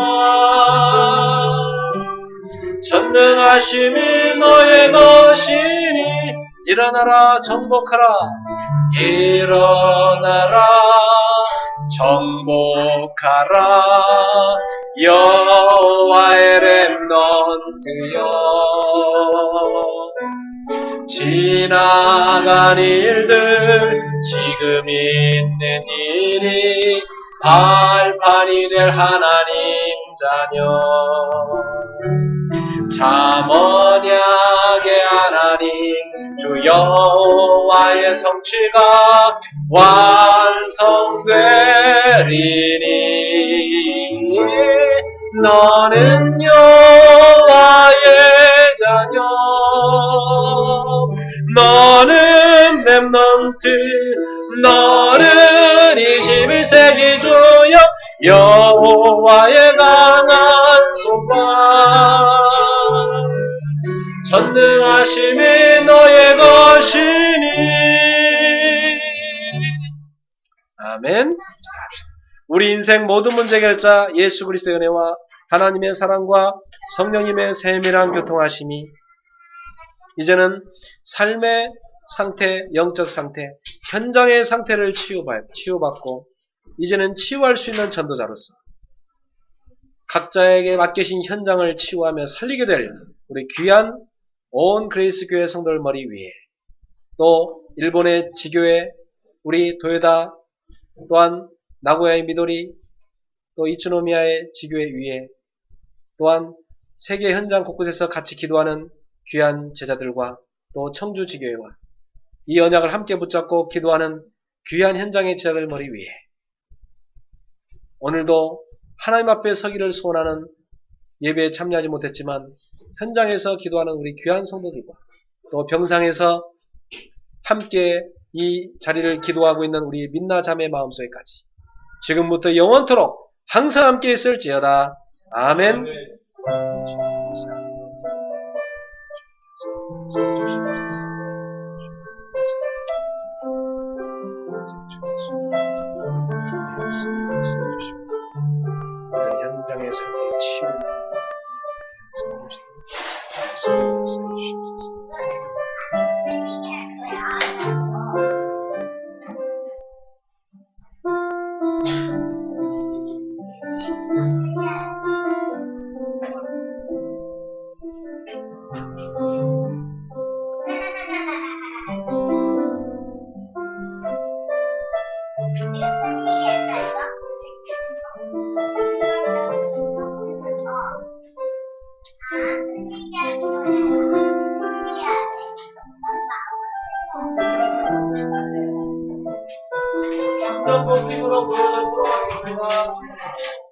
전능하심이 너의 것이니 일어나라 정복하라 일어나라 정복하라 여호와의 렘넌트여 지나간 일들 지금 있는 일이 발판이 될 하나님 자녀 참 언약의 하나님 주 여호와의 성취가 완성되리니 너는 여호와의 자녀 너는 렘넌트 너는 21세기 주역 여호와의 강한 손과 전능하심이 너의 것이니 아멘. 우리 인생 모든 문제 결자 예수 그리스도의 은혜와 하나님의 사랑과 성령님의 세밀한 교통하심이 이제는 삶의 상태, 영적 상태, 현장의 상태를 치유받고 이제는 치유할 수 있는 전도자로서 각자에게 맡기신 현장을 치유하며 살리게 될 우리 귀한 온 그레이스 교회 성도들 머리 위에 또 일본의 지교회 우리 도요다 또한 나고야의 미도리 또 이츠노미야의 지교회 위에 또한 세계 현장 곳곳에서 같이 기도하는 귀한 제자들과 또 청주 지교회와 이 언약을 함께 붙잡고 기도하는 귀한 현장의 제자들 머리 위에 오늘도 하나님 앞에 서기를 소원하는 예배에 참여하지 못했지만 현장에서 기도하는 우리 귀한 성도들과 또 병상에서 함께 이 자리를 기도하고 있는 우리 민나 자매 마음속에까지 지금부터 영원토록 항상 함께 있을지어다. 아멘. 현장의 삶의 치유 한번 팀으로 모여서 풀어가겠습니다.